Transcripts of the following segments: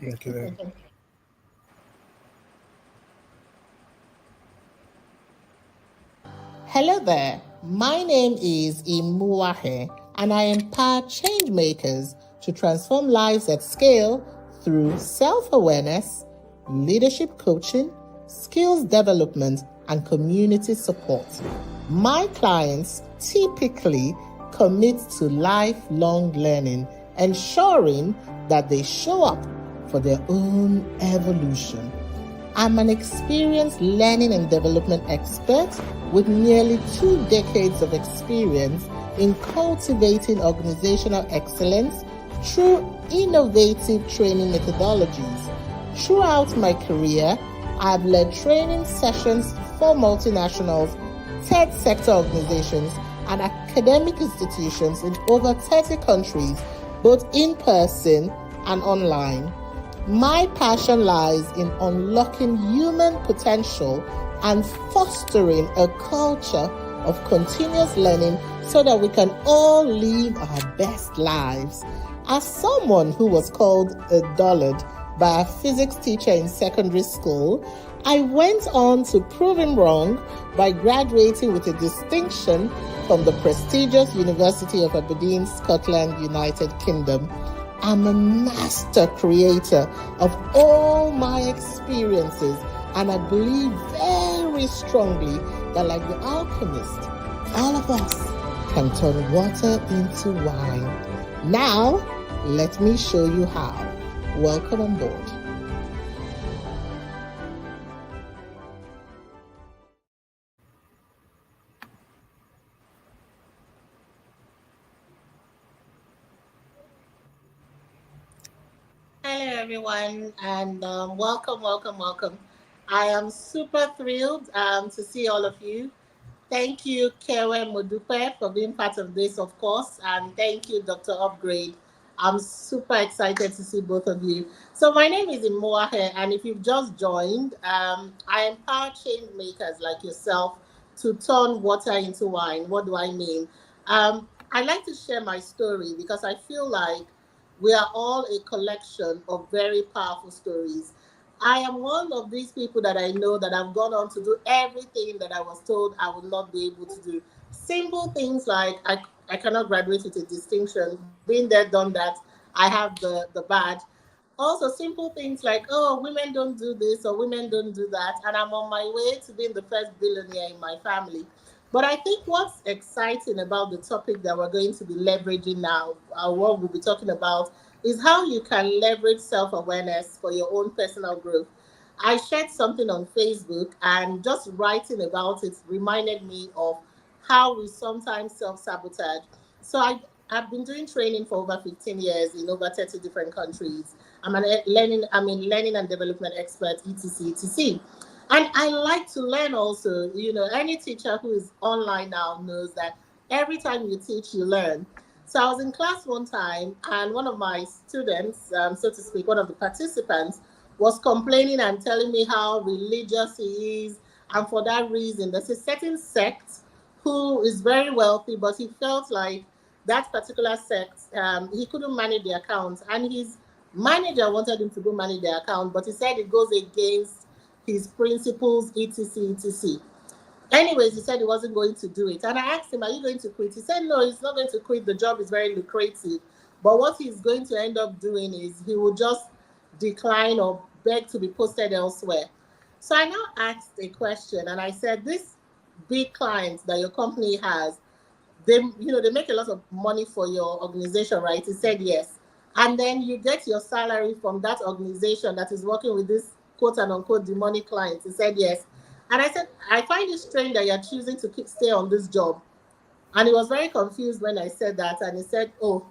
Okay then. Hello there. My name is Imuahe, and I empower change makers to transform lives at scale through self awareness, leadership coaching, skills development, and community support. My clients typically commit to lifelong learning, ensuring that they show up for their own evolution. I'm an experienced learning and development expert with nearly 2 decades of experience in cultivating organizational excellence through innovative training methodologies. Throughout my career, I've led training sessions for multinationals, third sector organizations, and academic institutions in over 30 countries, both in person and online. My passion lies in unlocking human potential and fostering a culture of continuous learning so that we can all live our best lives. As someone who was called a dullard by a physics teacher in secondary school, I went on to prove him wrong by graduating with a distinction from the prestigious University of Aberdeen, Scotland, United Kingdom. I'm a master creator of all my experiences, and I believe very strongly that, like the alchemist, all of us can turn water into wine. Now, let me show you how. Welcome on board. Hello, everyone, and welcome. I am super thrilled to see all of you. Thank you, Kewe Modupe, for being part of this, of course, and thank you, Dr. Upgrade. I'm super excited to see both of you. So, my name is Imoahe, and if you've just joined, I empower change makers like yourself to turn water into wine. What do I mean? I like to share my story because I feel like we are all a collection of very powerful stories. I am one of these people that I know that have gone on to do everything that I was told I would not be able to do. Simple things like I cannot graduate with a distinction, been there, done that, I have the badge. Also, simple things like, oh, women don't do this or women don't do that. And I'm on my way to being the first billionaire in my family. But I think what's exciting about the topic that we're going to be leveraging now, what we'll be talking about, is how you can leverage self awareness for your own personal growth. I shared something on Facebook, and just writing about it reminded me of how we sometimes self sabotage. So I've been doing training for over 15 years in over 30 different countries. I'm a learning and development expert, etc. etc. And I like to learn also. Any teacher who is online now knows that every time you teach, you learn. So I was in class one time, and one of my students, so to speak, one of the participants, was complaining and telling me how religious he is. And for that reason, there's a certain sect who is very wealthy, but he felt like that particular sect, he couldn't manage the account. And his manager wanted him to go manage the account, but he said it goes against his principles, etc. etc. Anyways, he said he wasn't going to do it. And I asked him, are you going to quit? He said, no, he's not going to quit. The job is very lucrative. But what he's going to end up doing is he will just decline or beg to be posted elsewhere. So I now asked a question, and I said, this big client that your company has, they make a lot of money for your organization, right? He said yes. And then you get your salary from that organization that is working with this quote and unquote demonic clients. He said yes. And I said, I find it strange that you're choosing to stay on this job. And he was very confused when I said that. And he said, oh.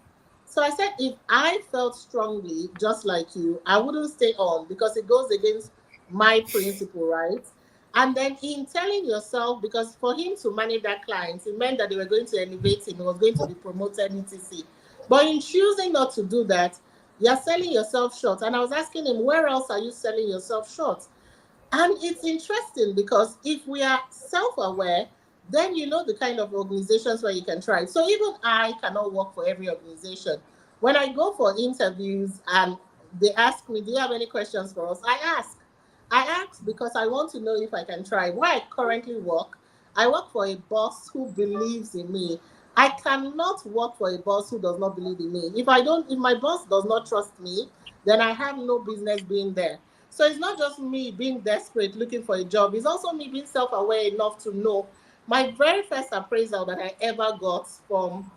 So I said, if I felt strongly, just like you, I wouldn't stay on because it goes against my principle, right? And then in telling yourself, because for him to manage that client, it meant that they were going to elevate him, he was going to be promoted, etc. But in choosing not to do that, you're selling yourself short. And I was asking him, where else are you selling yourself short? And it's interesting because if we are self aware, then you know the kind of organizations where you can try. So even I cannot work for every organization. When I go for interviews and they ask me, "Do you have any questions for us?" I ask because I want to know if I can try. Where I currently work, I work for a boss who believes in me. I cannot work for a boss who does not believe in me. If my boss does not trust me, then I have no business being there. So it's not just me being desperate looking for a job, it's also me being self aware enough to know my very first appraisal that I ever got from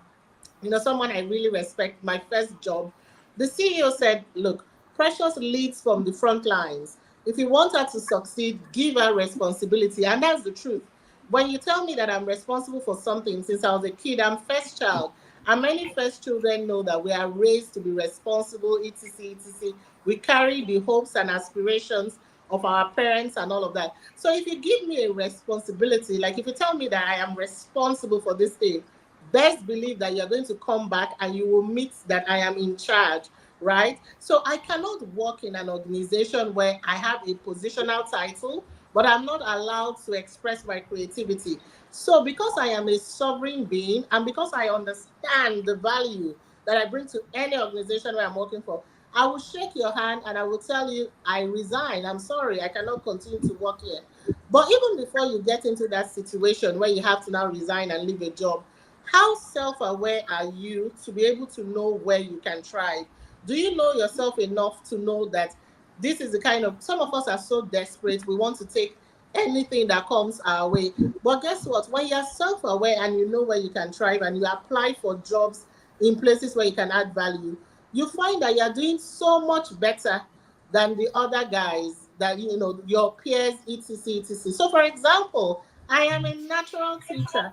someone I really respect, my first job, the CEO said, "Look, Precious leads from the front lines. If you want her to succeed, give her responsibility." And that's the truth. When you tell me that I'm responsible for something since I was a kid, I'm first child. And many first children know that we are raised to be responsible, etc., etc. We carry the hopes and aspirations of our parents and all of that. So if you give me a responsibility, like if you tell me that I am responsible for this thing, best believe that you're going to come back and you will meet that I am in charge, right? So I cannot work in an organization where I have a positional title, but I'm not allowed to express my creativity. So because I am a sovereign being and because I understand the value that I bring to any organization where I'm working for, I will shake your hand and I will tell you I resign. I'm sorry, I cannot continue to work here. But even before you get into that situation where you have to now resign and leave a job, how self aware are you to be able to know where you can thrive? Do you know yourself enough to know that this is the kind of, some of us are so desperate, we want to take anything that comes our way. But guess what? When you're self aware and you know where you can thrive and you apply for jobs in places where you can add value, you find that you're doing so much better than the other guys that your peers, etc., etc. So, for example, I am a natural teacher.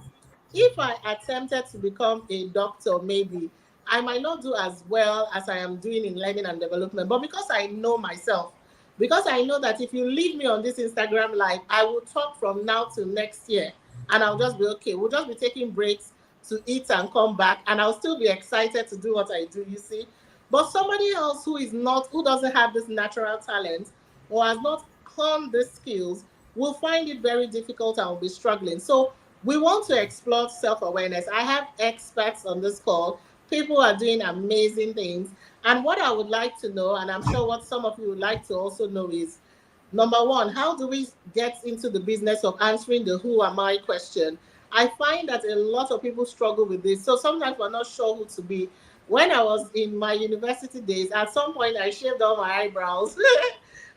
If I attempted to become a doctor, maybe I might not do as well as I am doing in learning and development. But because I know myself, because I know that if you leave me on this Instagram live, I will talk from now till next year and I'll just be okay. We'll just be taking breaks to eat and come back, and I'll still be excited to do what I do, you see. But somebody else who doesn't have this natural talent or has not honed the skills will find it very difficult and will be struggling. So we want to explore self awareness. I have experts on this call. People are doing amazing things. And what I would like to know, and I'm sure what some of you would like to also know, is number one, how do we get into the business of answering the who am I question? I find that a lot of people struggle with this. So sometimes we're not sure who to be. When I was in my university days, at some point I shaved all my eyebrows.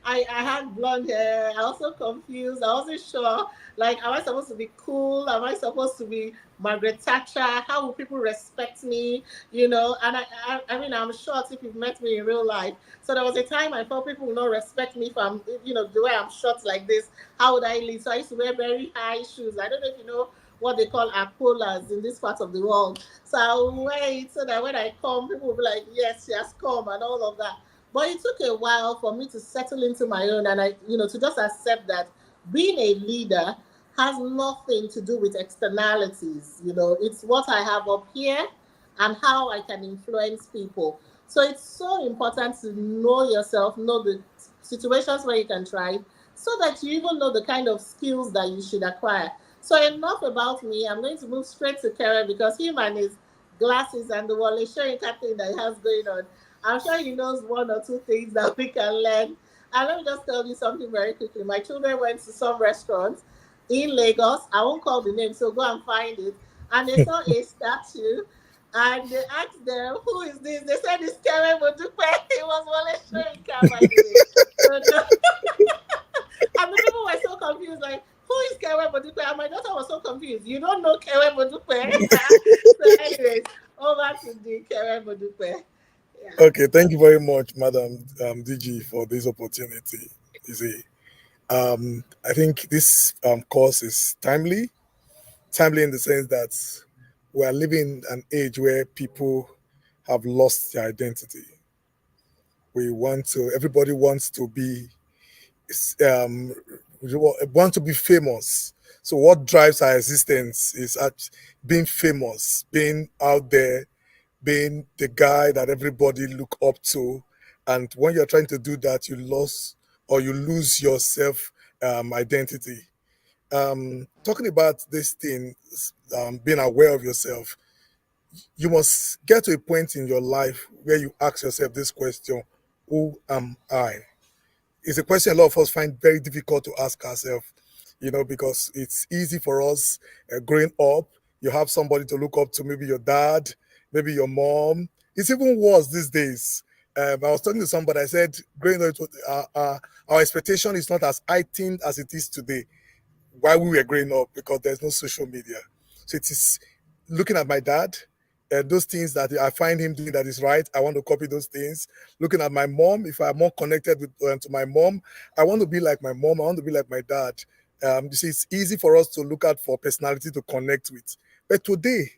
I had blonde hair. I was so confused. I wasn't sure. Like, am I supposed to be cool? Am I supposed to be Margaret Thatcher? How will people respect me? And I mean, I'm short if you've met me in real life. So there was a time I thought people will not respect me if I'm, the way I'm short like this. How would I live? So I used to wear very high shoes. I don't know if you know what they call apolas in this part of the world. So I'll wear it so that when I come, people will be like, yes, she has come and all of that. But it took a while for me to settle into my own and to just accept that being a leader has nothing to do with externalities. It's what I have up here and how I can influence people. So it's so important to know yourself, know the situations where you can thrive, so that you even know the kind of skills that you should acquire. So enough about me. I'm going to move straight to Karen because him and his glasses and the Wale Soyinka thing that he has going on, I'm sure he knows one or two things that we can learn. And let me just tell you something very quickly. My children went to some restaurant in Lagos. I won't call the name, so go and find it. And they saw a statue and they asked them, "Who is this?" They said, "It's Karen Modupe." It was Wale Soyinka, by the way. So, and the people were so confused, like, "Who is Karen Modupe?" And my daughter was so confused. "You don't know Karen Modupe?" So, anyways, over to the Karen Modupe. Yeah. Okay, thank you very much, Madam DG, for this opportunity. You see, I think this course is timely in the sense that we are living an age where people have lost their identity. Everybody wants to be, um, want to be famous. So what drives our existence is being famous, being out there, being the guy that everybody look up to. And when you're trying to do that, you lose your self identity. Talking about this thing, being aware of yourself, you must get to a point in your life where you ask yourself this question: Who am I? It's a question a lot of us find very difficult to ask ourselves, because it's easy for us growing up. You have somebody to look up to, maybe your dad, maybe your mom. It's even worse these days. I was talking to somebody, I said, growing up, our expectation is not as heightened as it is today while we were growing up because there's no social media. So it is looking at my dad, those things that I find him doing that is right, I want to copy those things. Looking at my mom, if I'm more connected with to my mom, I want to be like my mom. I want to be like my dad. You see, it's easy for us to look at for personality to connect with. But today,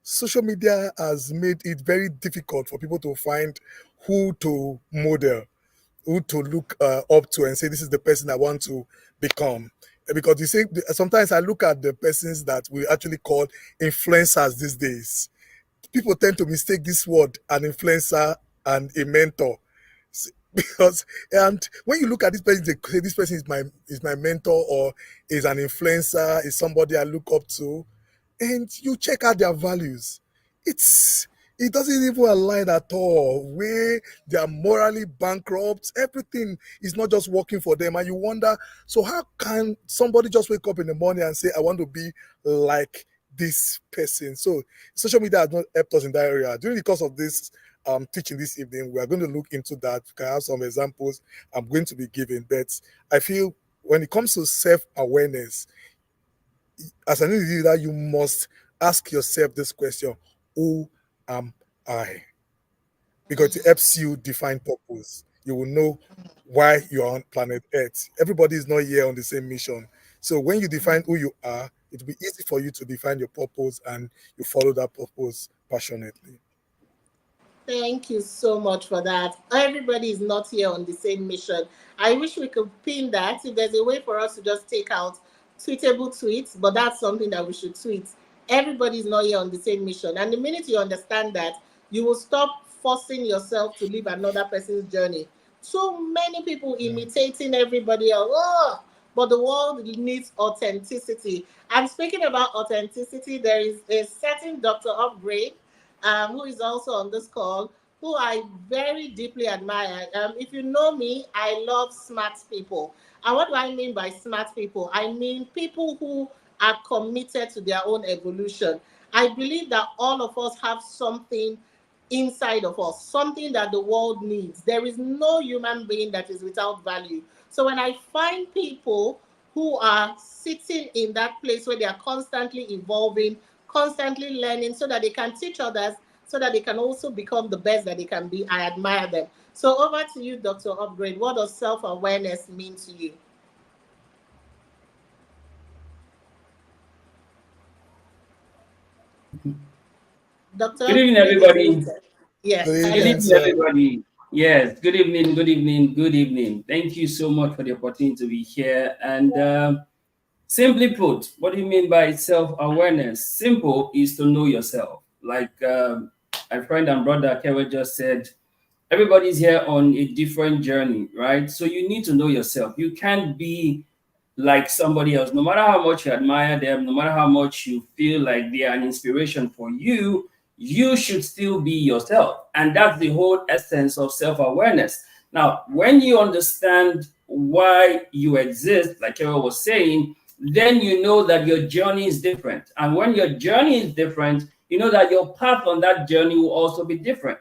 social media has made it very difficult for people to find who to model, who to look up to and say, this is the person I want to become. Because you see, sometimes I look at the persons that we actually call influencers these days. People tend to mistake this word, an influencer and a mentor. Because and when you look at this person, they say this person is my mentor, or is an influencer, is somebody I look up to, and you check out their values. It doesn't even align at all. Where they are morally bankrupt, everything is not just working for them, and you wonder, so how can somebody just wake up in the morning and say, I want to be like this person? So social media has not helped us in that area. During the course of this teaching this evening, we are going to look into that. We can have some examples I'm going to be giving, but I feel when it comes to self-awareness, as an individual, you must ask yourself this question: who am I? Because it helps you define purpose. You will know why you are on planet Earth. Everybody is not here on the same mission. So when you define who you are, it will be easy for you to define your purpose, and you follow that purpose passionately. Thank you so much for that. Everybody is not here on the same mission. I wish we could pin that. If there's a way for us to just take out tweetable tweets, but that's something that we should tweet. Everybody is not here on the same mission. And the minute you understand that, you will stop forcing yourself to live another person's journey. Too many people imitating everybody else. Oh, but the world needs authenticity. And speaking about authenticity, there is a certain Dr. Upgrade who is also on this call, who I very deeply admire. If you know me, I love smart people. And what do I mean by smart people? I mean people who are committed to their own evolution. I believe that all of us have something inside of us, something that the world needs. There is no human being that is without value. So when I find people who are sitting in that place where they are constantly evolving, constantly learning so that they can teach others, so that they can also become the best that they can be, I admire them. So over to you, Dr. Upgrade. What does self-awareness mean to you? Good Dr. evening, Upgrade is everybody. muted. Yes, Good Good evening, hello. evening, sir. everybody. Yes, good evening, good evening, good evening. Thank you so much for the opportunity to be here. And simply put, what do you mean by self-awareness? Simple is to know yourself. Like my friend and brother Kevin just said, everybody's here on a different journey, right? So you need to know yourself. You can't be like somebody else. No matter how much you admire them, no matter how much you feel like they are an inspiration for you, you should still be yourself. And that's the whole essence of self awareness. Now, when you understand why you exist, like Kara was saying, then you know that your journey is different. And when your journey is different, you know that your path on that journey will also be different.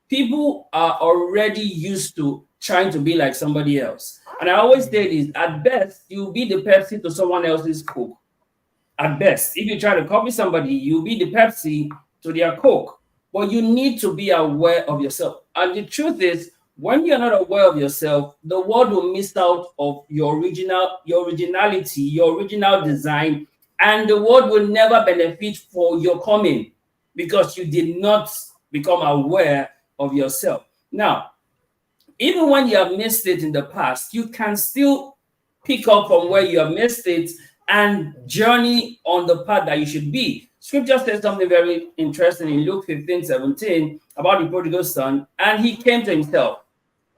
People are already used to trying to be like somebody else. And I always say this, at best, you'll be the Pepsi to someone else's Coke. At best, if you try to copy somebody, you'll be the Pepsi to their Coke. But you need to be aware of yourself. And the truth is, when you're not aware of yourself, the world will miss out of your originality, your original design, and the world will never benefit for your coming because you did not become aware of yourself. Now, even when you have missed it in the past, you can still pick up from where you have missed it and journey on the path that you should be. Scripture says something very interesting in Luke 15:17 about the prodigal son, and he came to himself.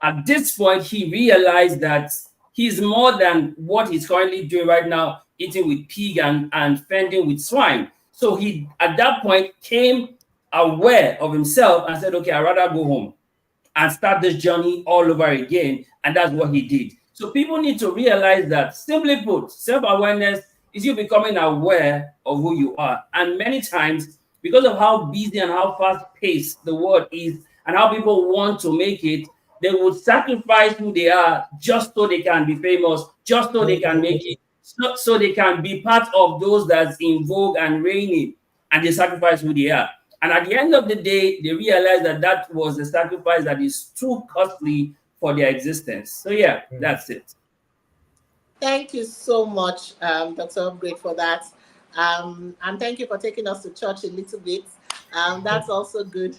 At this point, he realized that he's more than what he's currently doing right now, eating with pig and fending with swine. So he, at that point, came aware of himself and said, okay, I'd rather go home. and start this journey all over again. And that's what he did. So people need to realize that, simply put, self-awareness is you becoming aware of who you are. And many times, because of how busy and how fast-paced the world is and how people want to make it, they would sacrifice who they are just so they can be famous, just so they can make it, so they can be part of those that's in vogue and reigning, and they sacrifice who they are. And at the end of the day, they realize that that was a sacrifice that is too costly for their existence. So yeah, that's it. Thank you so much, Dr. Upgrade, for that. And thank you for taking us to church a little bit. That's also good.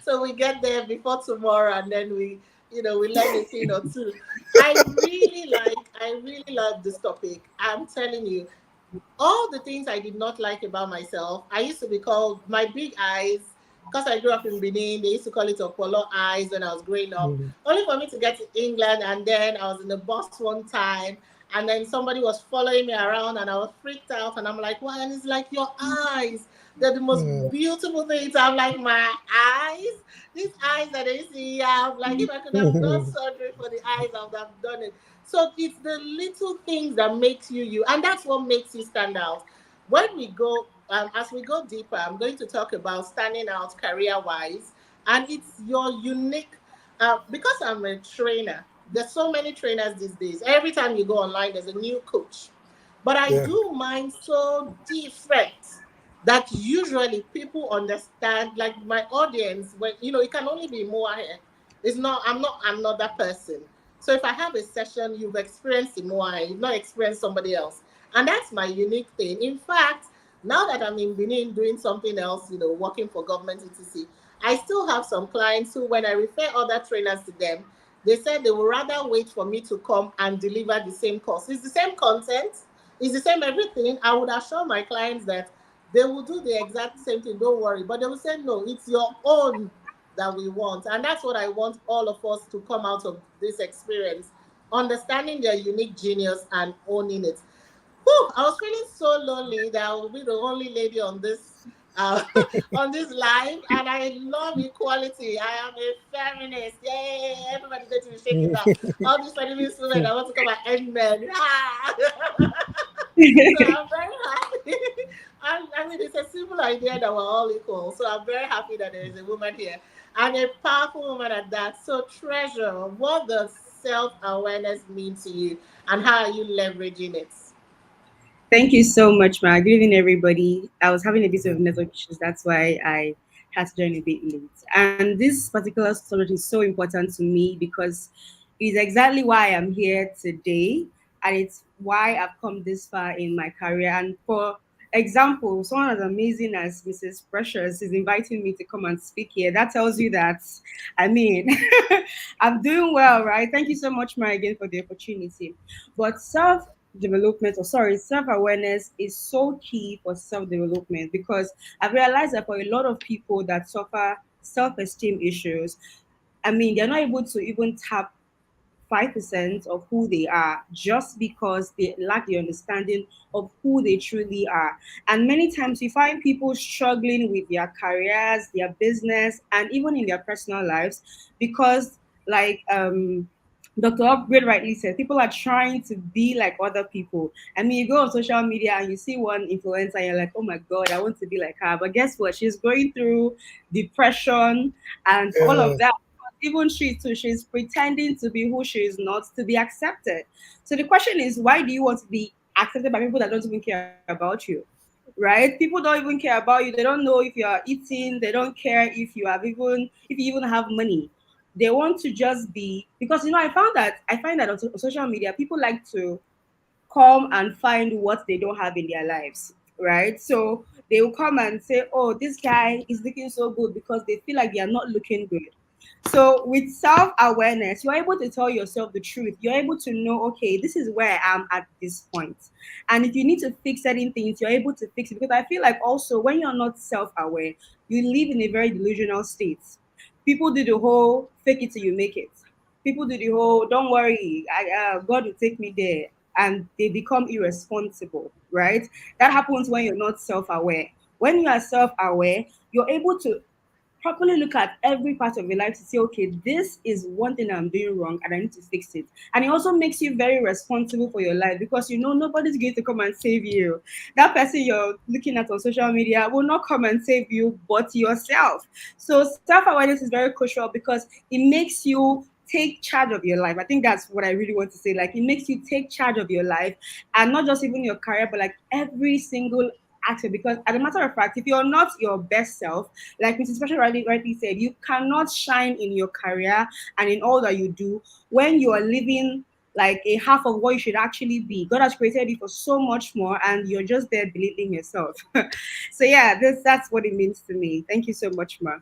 So we get there before tomorrow, and then we learn a thing or two. I really love this topic. I'm telling you, all the things I did not like about myself. I used to be called my big eyes because I grew up in Benin. They used to call it Opolo eyes when I was growing up. Only for me to get to England, and then I was in the bus one time, and then somebody was following me around, and I was freaked out, and I'm like, "Wow!" And it's like, your eyes. They're the most beautiful things. I'm like, my eyes, these eyes that I see. I'm like, if I could have done surgery for the eyes, I would have done it. So it's the little things that makes you you, and that's what makes you stand out. When we go, as we go deeper, I'm going to talk about standing out career-wise, and it's your unique. Because I'm a trainer, there's so many trainers these days. Every time you go online, there's a new coach, but I Yeah. do mine so different that usually people understand. Like my audience, when it can only be more here. It's not. I'm not that person. So if I have a session, you've experienced Imoa, you've not experienced somebody else. And that's my unique thing. In fact, now that I'm in Benin doing something else, working for government etc., I still have some clients who, when I refer other trainers to them, they said they would rather wait for me to come and deliver the same course. It's the same content, it's the same everything. I would assure my clients that they will do the exact same thing, don't worry. But they will say, no, it's your own that we want. And that's what I want all of us to come out of this experience, understanding their unique genius and owning it. Whew, I was feeling so lonely that I will be the only lady on this on this live, and I love equality. I am a feminist. Yay! Everybody going to be shaking now. All these feminist women that want to come and end men. Ah! So I'm very happy. I mean, it's a simple idea that we're all equal. So I'm very happy that there is a woman here, and a powerful woman at that. So, Treasure, what does self awareness mean to you, and how are you leveraging it? Thank you so much, Ma. Good evening, everybody. I was having a bit of network issues. That's why I had to join a bit late. And this particular subject is so important to me because it's exactly why I'm here today. And it's why I've come this far in my career. And for example, someone as amazing as Mrs. Precious is inviting me to come and speak here. That tells you that, I mean, I'm doing well, right? Thank you so much, Ma, again, for the opportunity. But development, or sorry, self-awareness is so key for self-development because I've realized that for a lot of people that suffer self-esteem issues, I mean, they're not able to even tap 5% of who they are just because they lack the understanding of who they truly are. And many times you find people struggling with their careers, their business, and even in their personal lives because, like, Dr. Upgrade rightly said, people are trying to be like other people. I mean, you go on social media and you see one influencer, and you're like, oh my God, I want to be like her. But guess what? She's going through depression and all Yeah. of that. Even she too, she's pretending to be who she is not to be accepted. So the question is, why do you want to be accepted by people that don't even care about you? Right? People don't even care about you. They don't know if you are eating. They don't care if you even have money. They want to just be because I find that on social media people like to come and find what they don't have in their lives, right? So they will come and say, oh, this guy is looking so good because they feel like they are not looking good. So with self-awareness, you're able to tell yourself the truth. You're able to know, okay, this is where I am at this point. And if you need to fix certain things, you're able to fix it. Because I feel like also when you're not self-aware, you live in a very delusional state. People do the whole fake it till you make it. People do the whole don't worry, God will take me there, and they become irresponsible, right? That happens when you're not self-aware. When you are self-aware, you're able to properly look at every part of your life to say, okay, this is one thing I'm doing wrong and I need to fix it. And it also makes you very responsible for your life, because you know nobody's going to come and save you. That person you're looking at on social media will not come and save you but yourself. So self-awareness is very crucial because it makes you take charge of your life. I think that's what I really want to say. Like, it makes you take charge of your life, and not just even your career, but like every single aspect. Because as a matter of fact, if you're not your best self, like Mrs. Special rightly said, you cannot shine in your career and in all that you do when you are living like a half of what you should actually be. God has created you for so much more, and you're just there believing yourself. So yeah, that's what it means to me. Thank you so much, Ma.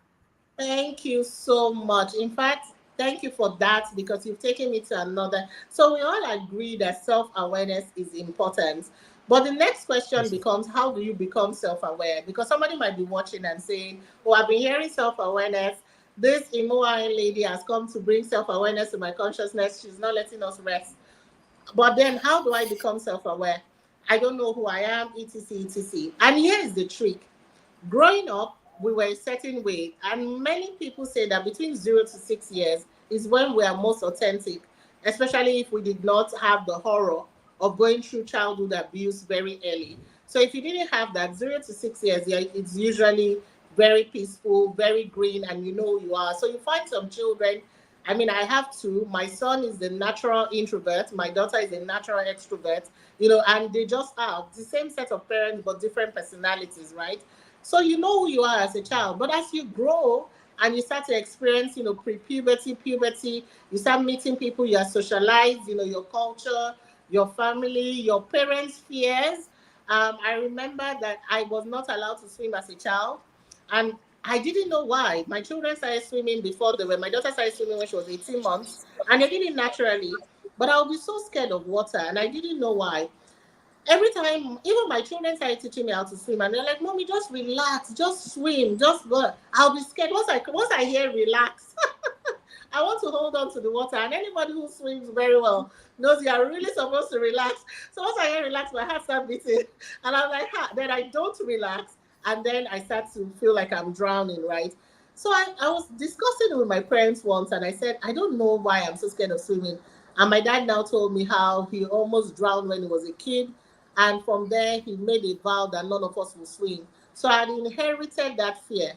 Thank you so much. In fact, thank you for that because you've taken me to another. So we all agree that self-awareness is important. But the next question Yes. becomes, how do you become self-aware? Because somebody might be watching and saying, oh, I've been hearing self-awareness. This Imoa lady has come to bring self-awareness to my consciousness. She's not letting us rest. But then how do I become self-aware? I don't know who I am, etc, etc. And here is the trick. Growing up, we were a certain way, and many people say that between 0 to 6 years is when we are most authentic, especially if we did not have the horror of going through childhood abuse very early. So if you didn't have that 0 to 6 years, yeah, it's usually very peaceful, very green, and you know who you are. So you find some children. I mean, I have two. My son is the natural introvert. My daughter is a natural extrovert. And they just are the same set of parents, but different personalities, right? So you know who you are as a child. But as you grow and you start to experience, pre-puberty, puberty, you start meeting people, you are socialized, your culture, your family, your parents' fears. I remember that I was not allowed to swim as a child. And I didn't know why. My children started swimming before they were. My daughter started swimming when she was 18 months. And they did it naturally. But I would be so scared of water. And I didn't know why. Every time, even my children started teaching me how to swim, and they're like, "Mommy, just relax, just swim, just go." I'll be scared once I hear relax. I want to hold on to the water, and anybody who swims very well knows you are really supposed to relax. So once I hear relax, my heart starts beating, and I'm like, ha. Then I don't relax, and then I start to feel like I'm drowning, right? So I was discussing it with my parents once, and I said, I don't know why I'm so scared of swimming. And my dad now told me how he almost drowned when he was a kid, and from there he made a vow that none of us will swim. So I inherited that fear.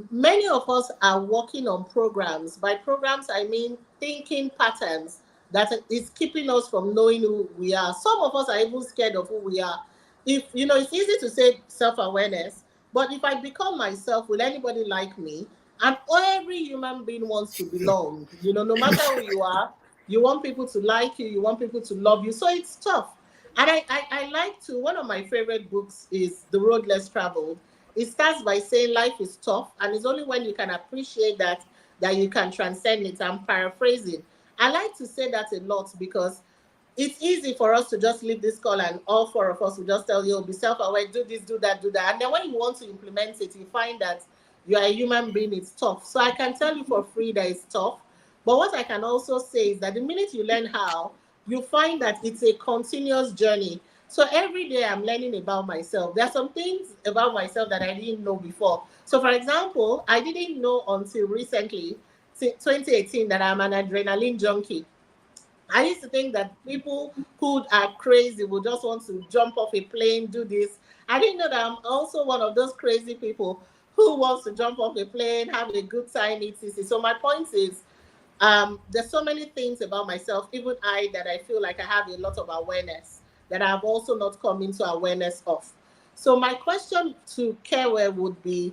Many of us are working on programs. By programs, I mean thinking patterns that is keeping us from knowing who we are. Some of us are even scared of who we are. If it's easy to say self-awareness, but if I become myself, will anybody like me? And every human being wants to belong. No matter who you want people to like you want people to love you. So it's tough. And I like to, one of my favorite books is The Road Less Traveled. It starts by saying life is tough, and it's only when you can appreciate that you can transcend it. I'm paraphrasing. I like to say that a lot because it's easy for us to just leave this call and all four of us will just tell you, be self-aware, do this, do that, do that. And then when you want to implement it, you find that you are a human being, it's tough. So I can tell you for free that it's tough. But what I can also say is that the minute you learn how, you find that it's a continuous journey. So every day I'm learning about myself. There are some things about myself that I didn't know before. So for example, I didn't know until recently, 2018, that I'm an adrenaline junkie. I used to think that people who are crazy would just want to jump off a plane, do this. I didn't know that I'm also one of those crazy people who wants to jump off a plane, have a good time, etc. So my point is, there's so many things about myself, even that I feel like I have a lot of awareness that I've also not come into awareness of. So my question to Kewe would be,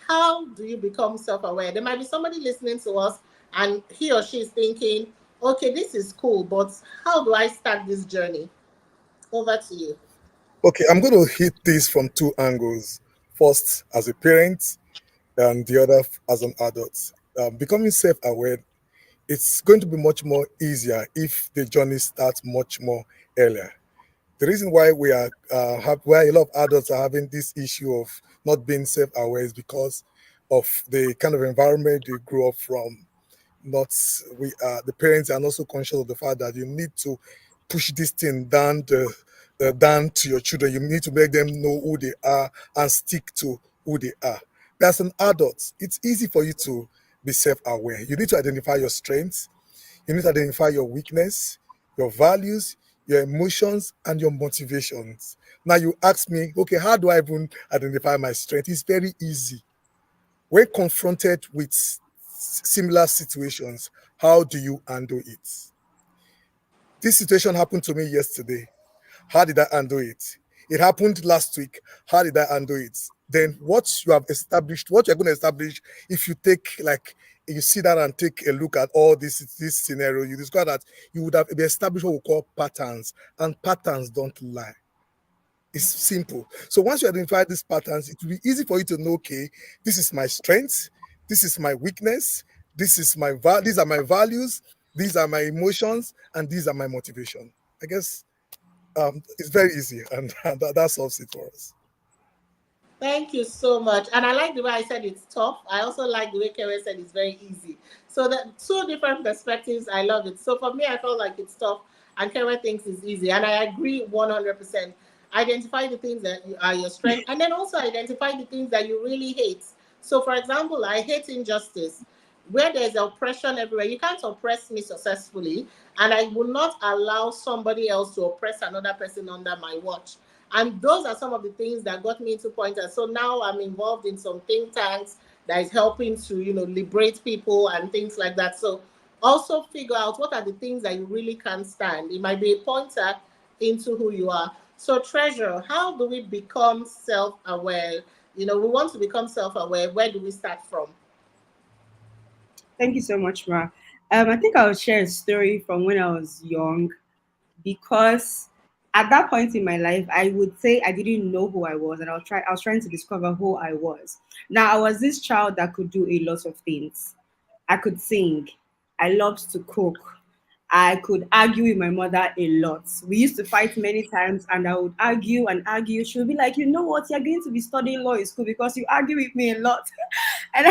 how do you become self-aware? There might be somebody listening to us and he or she is thinking, okay, this is cool, but how do I start this journey? Over to you. Okay, I'm going to hit this from two angles. First, as a parent, and the other as an adult. Becoming self-aware, it's going to be much more easier if the journey starts much more earlier. The reason why why a lot of adults are having this issue of not being self-aware is because of the kind of environment they grew up from. Not we The parents are also conscious of the fact that you need to push this thing down to your children. You need to make them know who they are and stick to who they are, As an adult, it's easy for you to be self-aware. You need to identify your strengths, you need to identify your weakness, your values, your emotions, and your motivations. Now you ask me, okay, how do I even identify my strength? It's very easy. When confronted with similar situations, how do you handle it? This situation happened to me yesterday. How did I handle it? It happened last week. How did I handle it? Then what you have established, what you're going to establish, if you take like you sit down and take a look at all this scenario, you discover that you would have established what we call patterns, and patterns don't lie. It's simple. So once you identify these patterns, it will be easy for you to know, okay, this is my strength, this is my weakness, these are my values, these are my emotions, and these are my motivation. I guess it's very easy, and that solves it for us. Thank you so much. And I like the way I said it's tough. I also like the way Karen said it's very easy. So the two different perspectives, I love it. So for me, I felt like it's tough, and Karen thinks it's easy. And I agree 100%. Identify the things that are your strength, and then also identify the things that you really hate. So, for example, I hate injustice. Where there's oppression everywhere, you can't oppress me successfully, and I will not allow somebody else to oppress another person under my watch. And those are some of the things that got me into Pointers. So now I'm involved in some think tanks that is helping to, liberate people and things like that. So also figure out what are the things that you really can't stand. It might be a pointer into who you are. So Treasure, how do we become self-aware? We want to become self-aware. Where do we start from? Thank you so much, Ma. I think I'll share a story from when I was young, because at that point in my life, I would say I didn't know who I was, and I was trying to discover who I was. Now I was this child that could do a lot of things. I could sing. I loved to cook. I could argue with my mother a lot. We used to fight many times, and I would argue and argue. She would be like, "You know what? You're going to be studying law in school because you argue with me a lot." And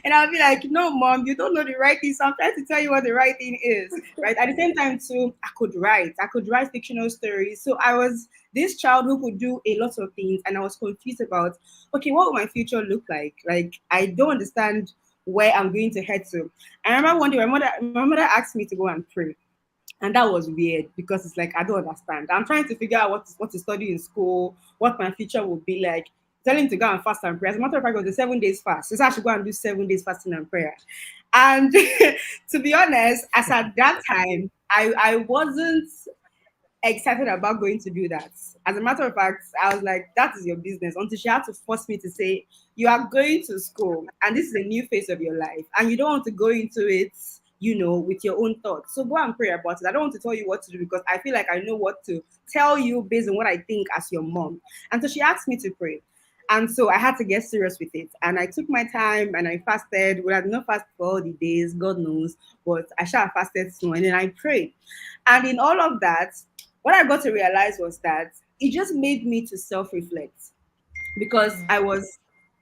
and I'll be like, "No, mom, you don't know the right thing. So I'm trying to tell you what the right thing is." Right. At the same time, too, I could write. I could write fictional stories. So I was this child who could do a lot of things, and I was confused about, okay, what will my future look like? Like, I don't understand where I'm going to head to. I remember one day my mother asked me to go and pray. And that was weird, because it's like I don't understand. I'm trying to figure out what to study in school, what my future will be like. Telling to go and fast and pray. As a matter of fact, it was a 7 days fast. So I should go and do 7 days fasting and prayer. And to be honest, as at that time, I wasn't excited about going to do that. As a matter of fact, I was like, that is your business. Until she had to force me to say, you are going to school and this is a new phase of your life. And you don't want to go into it, with your own thoughts. So go and pray about it. I don't want to tell you what to do, because I feel like I know what to tell you based on what I think as your mom. And so she asked me to pray. And so I had to get serious with it. And I took my time and I fasted. Well, I did not fast for all the days, God knows, but I shall have fasted soon. And then I prayed. And in all of that, what I got to realize was that it just made me to self-reflect, because I was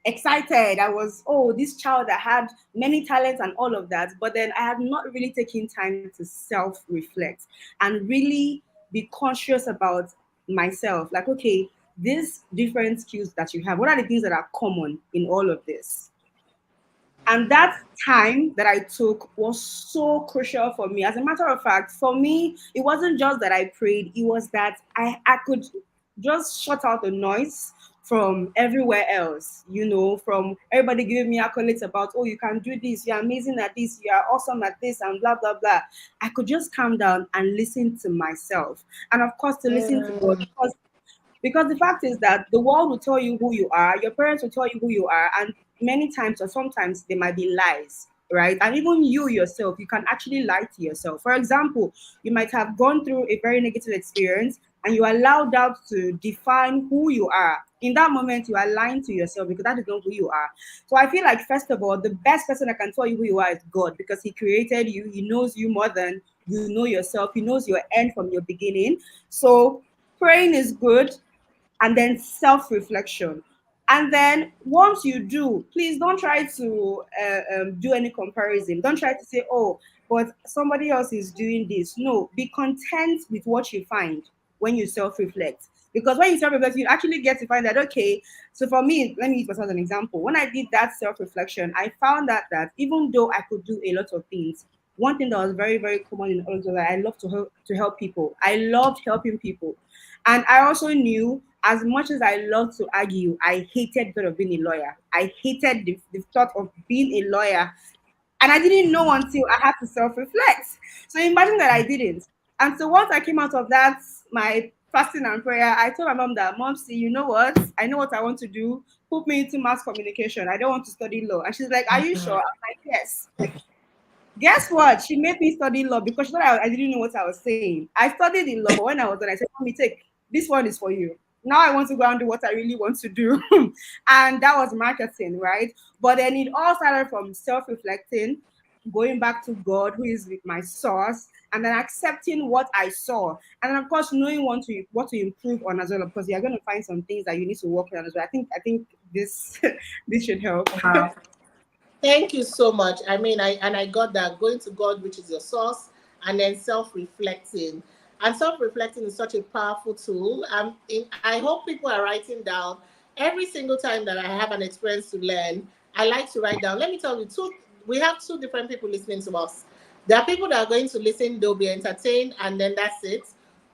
excited. I was, oh, this child that had many talents and all of that. But then I had not really taken time to self-reflect and really be conscious about myself. Like, okay, these different skills that you have, what are the things that are common in all of this? And that time that I took was so crucial for me. As a matter of fact, for me, it wasn't just that I prayed, it was that I could just shut out the noise from everywhere else, from everybody giving me accolades about, oh, you can do this, you're amazing at this, you are awesome at this, and blah, blah, blah. I could just calm down and listen to myself. And of course, to listen to God, because the fact is that the world will tell you who you are, your parents will tell you who you are, and many times or sometimes they might be lies, right? And even you yourself, you can actually lie to yourself. For example, you might have gone through a very negative experience and you allow doubt to define who you are. In that moment, you are lying to yourself, because that is not who you are. So I feel like, first of all, the best person that can tell you who you are is God, because He created you. He knows you more than you know yourself. He knows your end from your beginning. So praying is good, and then self-reflection. And then once you do, please don't try to do any comparison. Don't try to say, oh, but somebody else is doing this. No, be content with what you find when you self-reflect. Because when you self-reflect, you actually get to find that, okay, so for me, let me use myself as an example. When I did that self-reflection, I found that even though I could do a lot of things, one thing that was very, very common in all of that, I love to help people. I loved helping people. And I also knew, as much as I loved to argue, I hated the thought of being a lawyer. I hated the thought of being a lawyer. And I didn't know until I had to self-reflect. So imagine that I didn't. And so once I came out of that, my fasting and prayer, I told my mom that, Mom, see, you know what? I know what I want to do. Put me into mass communication. I don't want to study law. And she's like, are you sure? I'm like, yes. Guess what? She made me study law because she thought I didn't know what I was saying. I studied in law, but when I was done, I said, Mommy, take this one is for you. Now I want to go and do what I really want to do. And that was marketing, right? But then it all started from self-reflecting, going back to God, who is with my source, and then accepting what I saw. And then of course knowing what to improve on as well. Of course, you're going to find some things that you need to work on as well. I think this this should help. Wow. Thank you so much. I mean, I got that, going to God, which is your source, and then self-reflecting. And self-reflecting is such a powerful tool. I hope people are writing down every single time that I have an experience to learn. I like to write down. Let me tell you, we have two different people listening to us. There are people that are going to listen, they'll be entertained, and then that's it.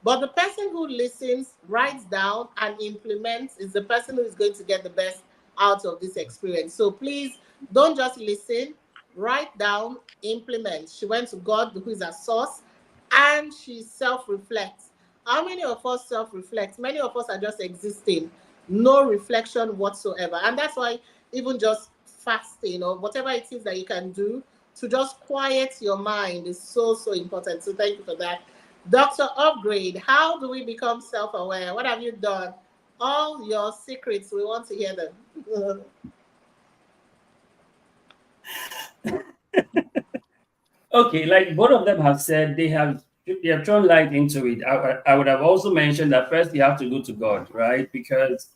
But the person who listens, writes down, and implements is the person who is going to get the best out of this experience. So please don't just listen, write down, implement. She went to God, who is her source, and she self-reflects. How many of us self-reflect? Many of us are just existing, no reflection whatsoever. And that's why even just fasting or whatever it is that you can do to just quiet your mind is so, so important. So thank you for that. Dr. Upgrade, how do we become self-aware? What have you done? All your secrets, we want to hear them. Okay, like both of them have said, they have thrown light into it. I would have also mentioned that first you have to go to God, right? Because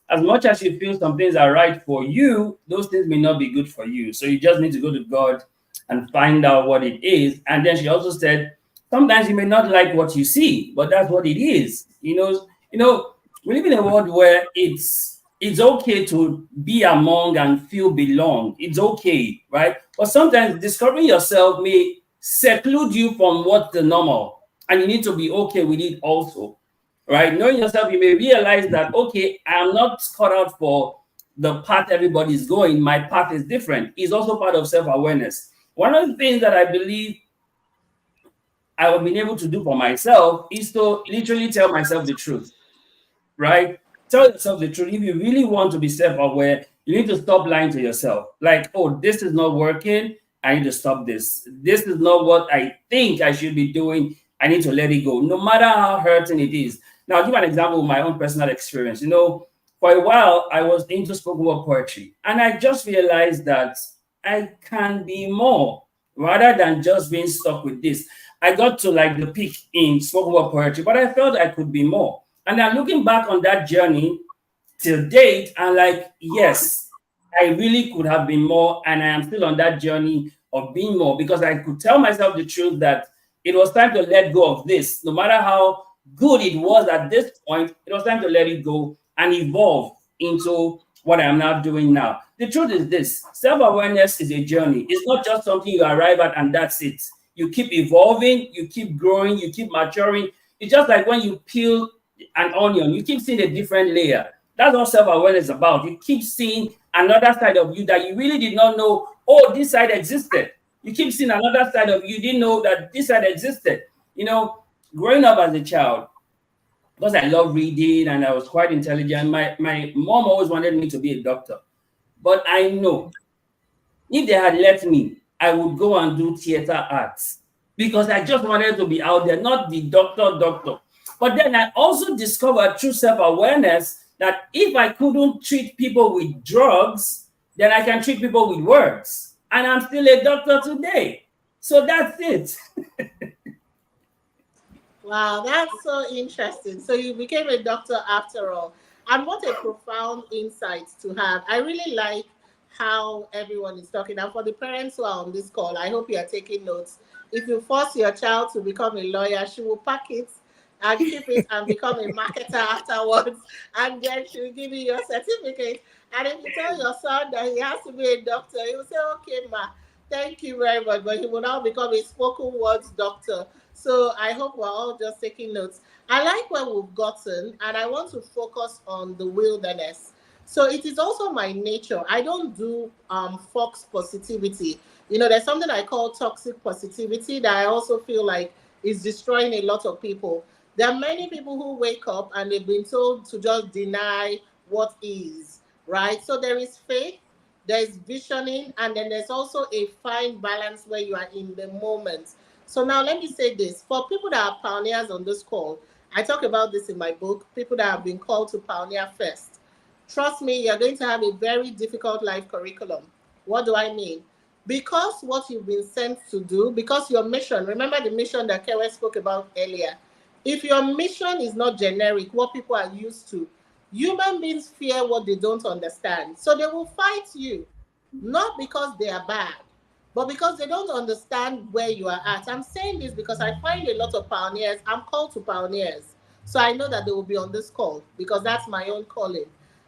as much as you feel some things are right for you, those things may not be good for you. So you just need to go to God and find out what it is. And then she also said, sometimes you may not like what you see, but that's what it is. We live in a world where it's okay to be among and feel belong. It's okay, right? But sometimes discovering yourself may seclude you from what's the normal, and you need to be okay with it also, right? Knowing yourself, you may realize that, okay, I'm not cut out for the path everybody's going. My path is different. It's also part of self-awareness. One of the things that I believe I have been able to do for myself is to literally tell myself the truth, right? Tell yourself the truth. If you really want to be self-aware, you need to stop lying to yourself. Like, oh, this is not working. I need to stop this. This is not what I think I should be doing. I need to let it go, no matter how hurting it is. Now, I'll give an example of my own personal experience. For a while, I was into spoken word poetry, and I just realized that I can be more rather than just being stuck with this. I got to like the peak in spoken word poetry, but I felt I could be more. And then looking back on that journey till date, I'm like, yes, I really could have been more, and I am still on that journey of being more because I could tell myself the truth that it was time to let go of this. No matter how good it was at this point, it was time to let it go and evolve into what I am now doing now. The truth is this: self-awareness is a journey. It's not just something you arrive at and that's it. You keep evolving, you keep growing, you keep maturing. It's just like when you peel an onion, you keep seeing a different layer. That's what self-awareness is about. You keep seeing another side of you that you really did not know, oh, this side existed. You keep seeing another side of you didn't know that this side existed. Growing up as a child, because I love reading and I was quite intelligent, my mom always wanted me to be a doctor. But I know if they had let me, I would go and do theater arts because I just wanted to be out there, not the doctor. But then I also discovered through self-awareness that if I couldn't treat people with drugs, then I can treat people with words. And I'm still a doctor today. So that's it. Wow, that's so interesting. So you became a doctor after all. And what a profound insight to have. I really like how everyone is talking. And for the parents who are on this call, I hope you are taking notes. If you force your child to become a lawyer, she will pack it and keep it and become a marketer afterwards. And then she'll give you your certificate. And if you tell your son that he has to be a doctor, he will say, okay, ma, thank you very much. But he will now become a spoken words doctor. So I hope we're all just taking notes. I like where we've gotten, and I want to focus on the wilderness. So it is also my nature. I don't do fox positivity. There's something I call toxic positivity that I also feel like is destroying a lot of people. There are many people who wake up and they've been told to just deny what is, right? So there is faith, there's visioning, and then there's also a fine balance where you are in the moment. So now let me say this for people that are pioneers on this call, I talk about this in my book, people that have been called to pioneer first. Trust me, you're going to have a very difficult life curriculum. What do I mean? Because what you've been sent to do, because your mission, remember the mission that Kewe spoke about earlier. If your mission is not generic, what people are used to, human beings fear what they don't understand. So they will fight you, not because they are bad, but because they don't understand where you are at. I'm saying this because I find a lot of pioneers, I'm called to pioneers. So I know that they will be on this call because that's my own calling.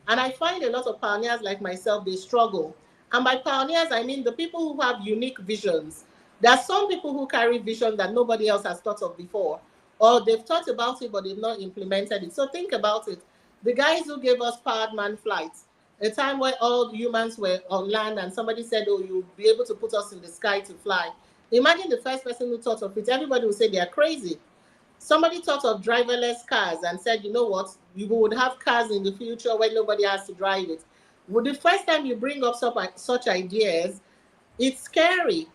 And I find a lot of pioneers like myself, they struggle. And by pioneers, I mean the people who have unique visions. There are some people who carry vision that nobody else has thought of before, or they've thought about it, but they've not implemented it. So think about it. The guys who gave us powered man flights, a time where all humans were on land and somebody said, oh, you'll be able to put us in the sky to fly. Imagine the first person who thought of it. Everybody would say they are crazy. Somebody thought of driverless cars and said, you know what, you would have cars in the future where nobody has to drive it. Well, the first time you bring up such ideas, it's scary.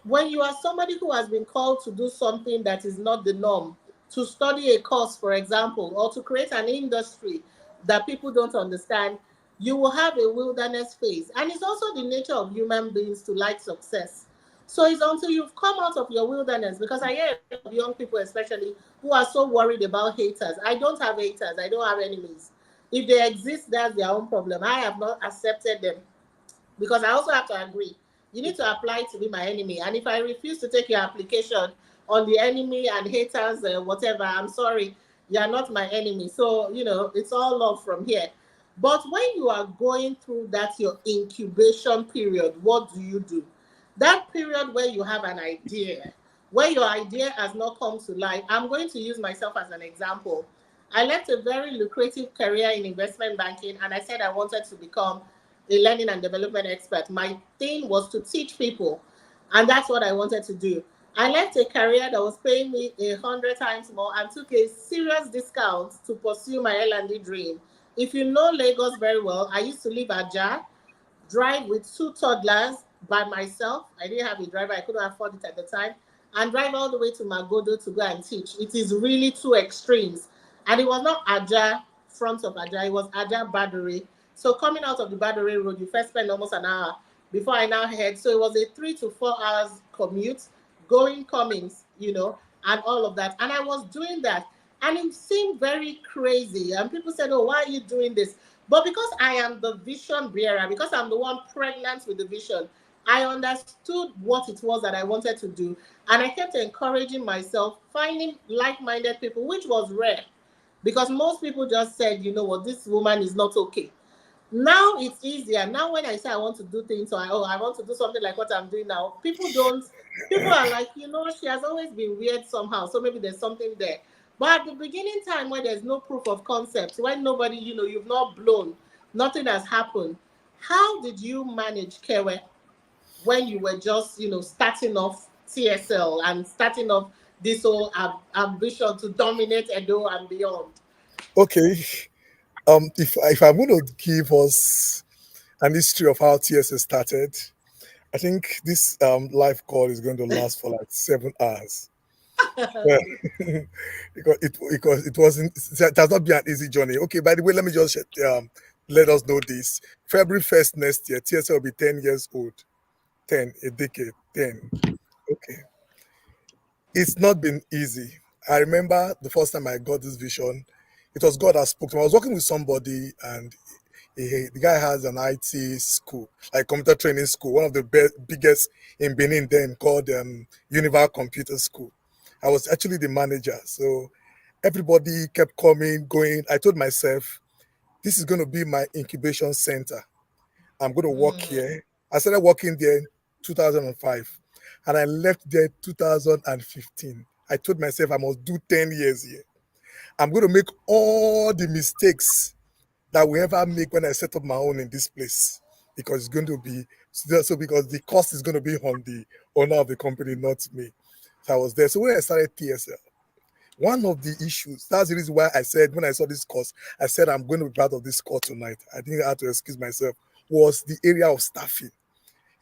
When you are somebody who has been called to do something that is not the norm, to study a course, for example, or to create an industry that people don't understand, you will have a wilderness phase. And it's also the nature of human beings to like success. So it's until you've come out of your wilderness, because I hear young people especially who are so worried about haters. I don't have haters. I don't have enemies. If they exist, that's their own problem. I have not accepted them because I also have to agree. You need to apply to be my enemy. And if I refuse to take your application on the enemy and haters, whatever, I'm sorry, you're not my enemy. So, it's all love from here. But when you are going through that, your incubation period, what do you do? That period where you have an idea, where your idea has not come to life. I'm going to use myself as an example. I left a very lucrative career in investment banking and I said I wanted to become a learning and development expert. My thing was to teach people, and that's what I wanted to do. I left a career that was paying me 100 times more and took a serious discount to pursue my L&D dream. If you know Lagos very well, I used to live at Jar, drive with two toddlers by myself. I didn't have a driver, I couldn't afford it at the time, and drive all the way to Magodo to go and teach. It is really two extremes. And it was not Aja, front of Aja, it was Aja Badore. So coming out of the Badore Road, you first spend almost an hour before I now head. So it was a 3 to 4 hours commute, going, comings, and all of that. And I was doing that. And it seemed very crazy. And people said, oh, why are you doing this? But because I am the vision bearer, because I'm the one pregnant with the vision, I understood what it was that I wanted to do. And I kept encouraging myself, finding like-minded people, which was rare. Because most people just said, you know what, this woman is not okay. Now it's easier. Now when I say I want to do things, or I want to do something like what I'm doing now, people are like, she has always been weird somehow. So maybe there's something there. But at the beginning time where there's no proof of concept, when nobody, you've not blown, nothing has happened. How did you manage Kewe when you were just, starting off TSL and starting off this whole ambition to dominate Edo and beyond? Okay. If I'm going to give us an history of how TSS started, I think this live call is going to last for like 7 hours. Yeah. because it wasn't, it has not been an easy journey. Okay, by the way, let me just let us know this. February 1st next year, TSL will be 10 years old. 10, a decade, 10. Okay. It's not been easy. I remember the first time I got this vision, it was God that spoke to me. I was working with somebody and the guy has an IT school, like computer training school, one of the biggest in Benin then, called Univar Computer School. I was actually the manager. So Everybody kept coming, going. I told myself, this is going to be my incubation center. I'm going to work here. I started working there in 2005 and I left there 2015. I told myself I must do 10 years here. I'm going to make all the mistakes that we ever make when I set up my own in this place, because it's going to be so, because the cost is going to be on the owner of the company, not me. So I was there. So when I started TSL, one of the issues, that's the reason why I said, when I saw this course, I said I'm going to be part of this course tonight. I didn't have to excuse myself, was the area of staffing.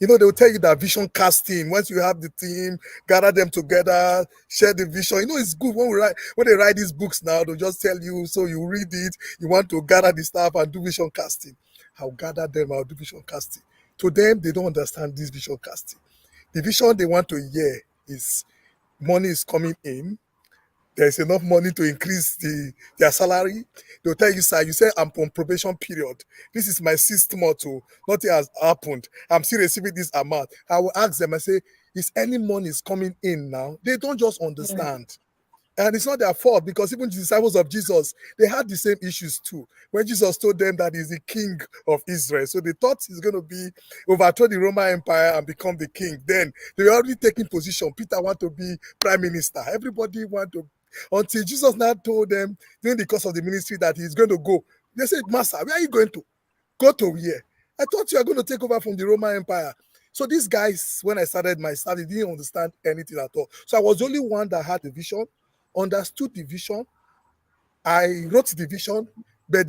You know, they'll tell you that vision casting, once you have the team, gather them together, share the vision. You know, it's good when they write these books now, they'll just tell you, so you read it, you want to gather the staff and do vision casting. I'll gather them, I'll do vision casting. To them, they don't understand this vision casting. The vision they want to hear is money is coming in, there's enough money to increase their salary. They'll tell you, sir, you say I'm on probation period. This is my 6th month, nothing has happened. I'm still receiving this amount. I will ask them, I say, is any money is coming in now? They don't just understand. And it's not their fault, because even the disciples of Jesus, they had the same issues too. When Jesus told them that he's the king of Israel, so they thought he's going to be overthrow the Roman Empire and become the king. Then they were already taking position. Peter wanted to be prime minister. Everybody wanted to, until Jesus now told them during the course of the ministry that he's going to go. They said, Master, where are you going to? Go to where? I thought you are going to take over from the Roman Empire. So these guys, when I started my study, didn't understand anything at all. So I was the only one that had the vision, understood the vision. I wrote the vision, but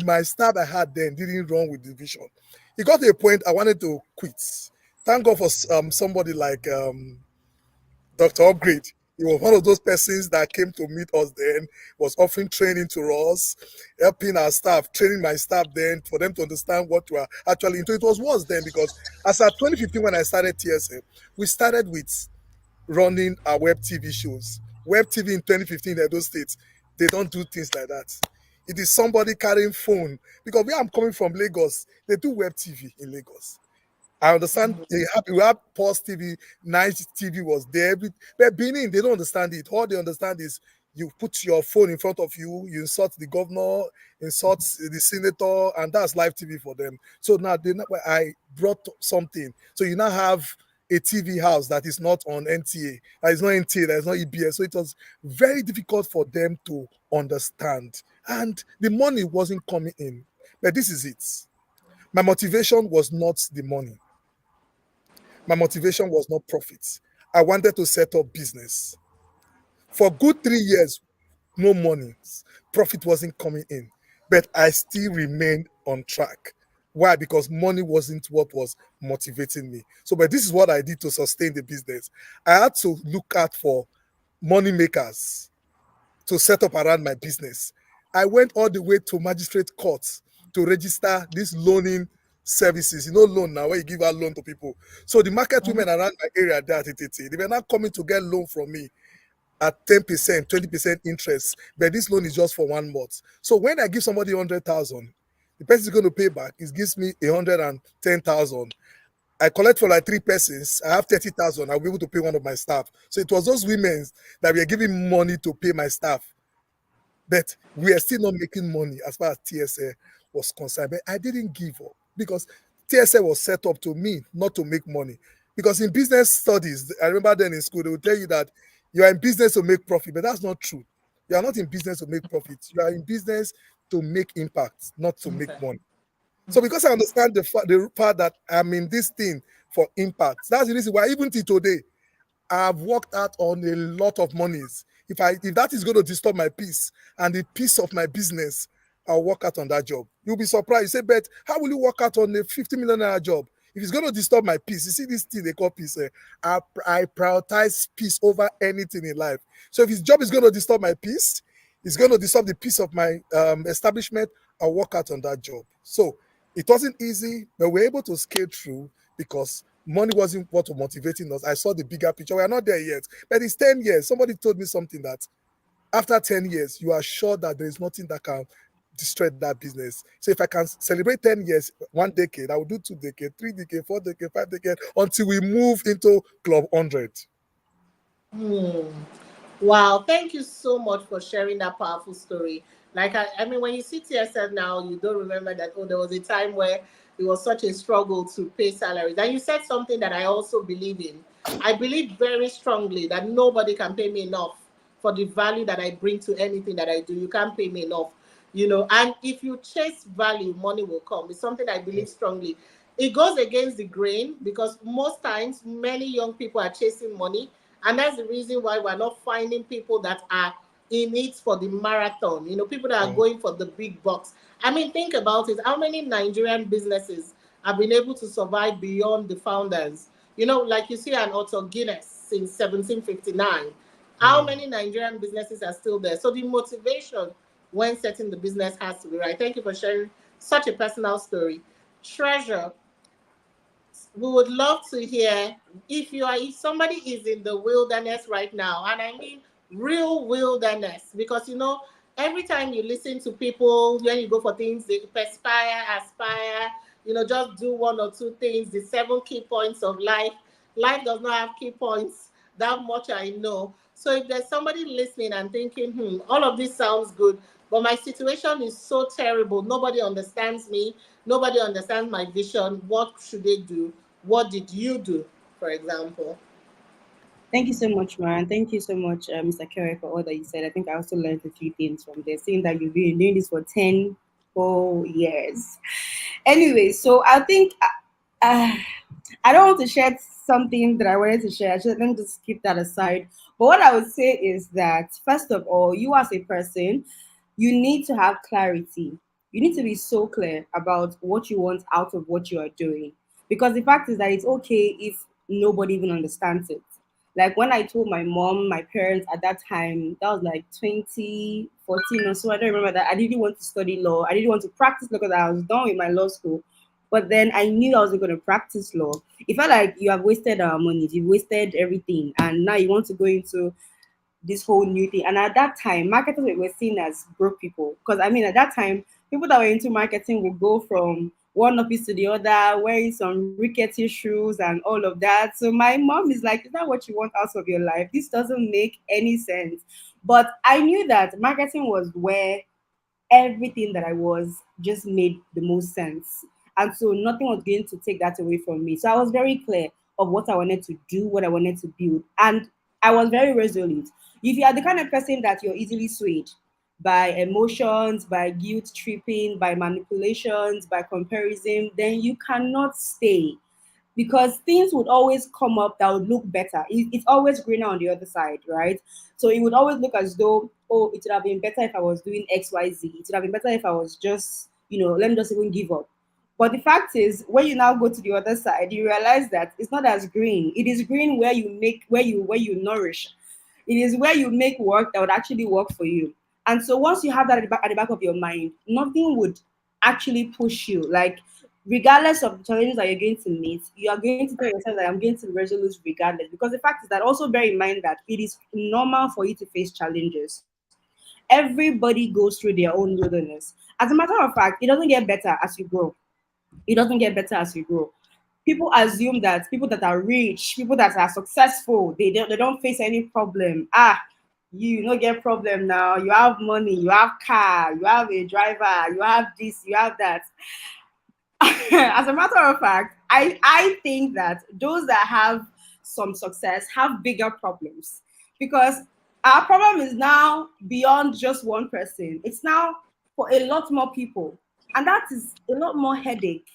my staff I had then didn't run with the vision. It got to a point I wanted to quit. Thank God for somebody like Dr. Upgrade. He was one of those persons that came to meet us then, was offering training to us, helping our staff, training my staff then for them to understand what we are actually into. It was worse then, because as at 2015 when I started TSM, we started with running our web TV shows. Web TV in 2015 in those states, they don't do things like that. It is somebody carrying phone, because where I'm coming from, Lagos, they do web TV in Lagos. I understand we have Pulse TV, Nice TV was there, but Benin, they don't understand it. All they understand is you put your phone in front of you, you insult the governor, insult the senator, and that's live TV for them. So now I brought something. So you now have a TV house that is not on NTA, that is not NTA, that is not EBS. So it was very difficult for them to understand. And the money wasn't coming in. But this is it. My motivation was not the money. My motivation was not profits. I wanted to set up business. For good 3 years, no money. Profit wasn't coming in. But I still remained on track. Why? Because money wasn't what was motivating me. So, but this is what I did to sustain the business. I had to look out for money makers to set up around my business. I went all the way to magistrate courts to register this loaning services. You know, loan now, where you give out loan to people. So the market women around my area, they were not coming to get loan from me at 10%, 20% interest, but this loan is just for 1 month. So when I give somebody 100,000, the person is going to pay back. It gives me 110,000. I collect for like 3 persons. I have 30,000. I'll be able to pay one of my staff. So it was those women that were giving money to pay my staff. But we are still not making money as far as TSA was concerned. But I didn't give up, because TSA was set up to me, not to make money. Because in business studies, I remember then in school, they would tell you that you are in business to make profit, but that's not true. You are not in business to make profit. You are in business to make impact, not to make money. So because I understand the part that I'm in this thing for impact, that's the reason why even till today, I've worked out on a lot of monies. If that is going to disturb my peace and the peace of my business, I'll work out on that job. You'll be surprised. You say, but how will you work out on a 50 million naira job? If it's going to disturb my peace, you see this thing they call peace. I prioritize peace over anything in life. So if his job is going to disturb my peace, it's going to disturb the peace of my establishment, I'll work out on that job. So it wasn't easy, but we're able to scale through because money wasn't what was motivating us. I saw the bigger picture. We are not there yet, but it's 10 years. Somebody told me something that after 10 years, you are sure that there is nothing that can destroy that business. So if I can celebrate 10 years, 1 decade, I will do 2 decades, 3 decades, 4 decades, 5 decades, until we move into Club 100. Wow, thank you so much for sharing that powerful story. Like, I mean, when you see TSL now, you don't remember that, oh, there was a time where it was such a struggle to pay salaries. And you said something that I also believe in. I believe very strongly that nobody can pay me enough for the value that I bring to anything that I do. You can't pay me enough, And if you chase value, money will come. It's something I believe strongly. It goes against the grain because most times many young people are chasing money, and that's the reason why we're not finding people that are in it for the marathon, people that are Mm. going for the big bucks. I mean, think about it. How many Nigerian businesses have been able to survive beyond the founders? Like you see an Otto Guinness since 1759. How Mm. many Nigerian businesses are still there? So the motivation when setting the business has to be right. Thank you for sharing such a personal story. Treasure, we would love to hear if somebody is in the wilderness right now, and I mean real wilderness, because every time you listen to people when you go for things, they perspire, aspire, just do one or two things, the 7 key points of life. Life does not have key points. That much I know. So if there's somebody listening and thinking, all of this sounds good, but my situation is so terrible, nobody understands me, nobody understands my vision, what should they do? What did you do, for example? Thank you so much, man. Thank you so much, Mr. Kerry, for all that you said. I think I also learned a few things from there, seeing that you've been doing this for 10 whole years. Anyway, so I think uh, I don't want to share something that I wanted to share. Let me just keep that aside. But what I would say is that, first of all, you as a person, you need to have clarity. You need to be so clear about what you want out of what you are doing. Because the fact is that it's okay if nobody even understands it. Like when I told my mom, my parents at that time, that was like 2014 or so. I don't remember that. I didn't want to study law. I didn't want to practice law because I was done with my law school. But then I knew I was going to practice law. It felt like you have wasted our money, you've wasted everything, and now you want to go into this whole new thing. And at that time, marketers were seen as broke people. Because I mean, at that time, people that were into marketing would go from one office to the other, wearing some rickety shoes and all of that. So my mom is like, is that what you want out of your life? This doesn't make any sense. But I knew that marketing was where everything that I was just made the most sense. And so nothing was going to take that away from me. So I was very clear of what I wanted to do, what I wanted to build. And I was very resolute. If you are the kind of person that you're easily swayed by emotions, by guilt tripping, by manipulations, by comparison, then you cannot stay because things would always come up that would look better. It's always greener on the other side, right? So it would always look as though, oh, it would have been better if I was doing X, Y, Z. It would have been better if I was just, let me just even give up. But the fact is, when you now go to the other side, you realize that it's not as green. It is green where you make, where you nourish. It is where you make work that would actually work for you. And so once you have that at the back of your mind, nothing would actually push you. Like regardless of the challenges that you're going to meet, you are going to tell yourself that I'm going to resolve regardless. Because the fact is that also bear in mind that it is normal for you to face challenges. Everybody goes through their own wilderness. As a matter of fact, it doesn't get better as you grow. It doesn't get better as you grow. People assume that people that are rich, people that are successful, they don't face any problem. You don't get problem now. You have money, you have car, you have a driver, you have this, you have that. As a matter of fact, I think that those that have some success have bigger problems because our problem is now beyond just one person. It's now for a lot more people, and that is a lot more headache.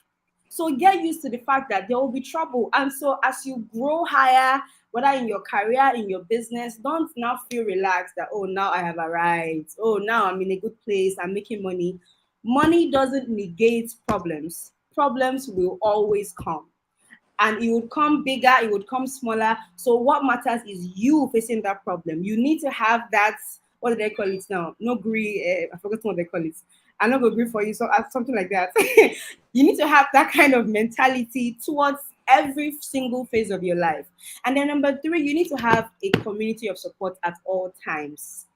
So get used to the fact that there will be trouble. And so as you grow higher, whether in your career, in your business, don't now feel relaxed that, oh, now I have arrived. Oh, now I'm in a good place. I'm making money. Money doesn't negate problems. Problems will always come. And it would come bigger, it would come smaller. So what matters is you facing that problem. You need to have that, what do they call it now? No agree, I forgot what they call it. I'm not gonna agree for you, so something like that. You need to have that kind of mentality towards every single phase of your life. And then number three, you need to have a community of support at all times.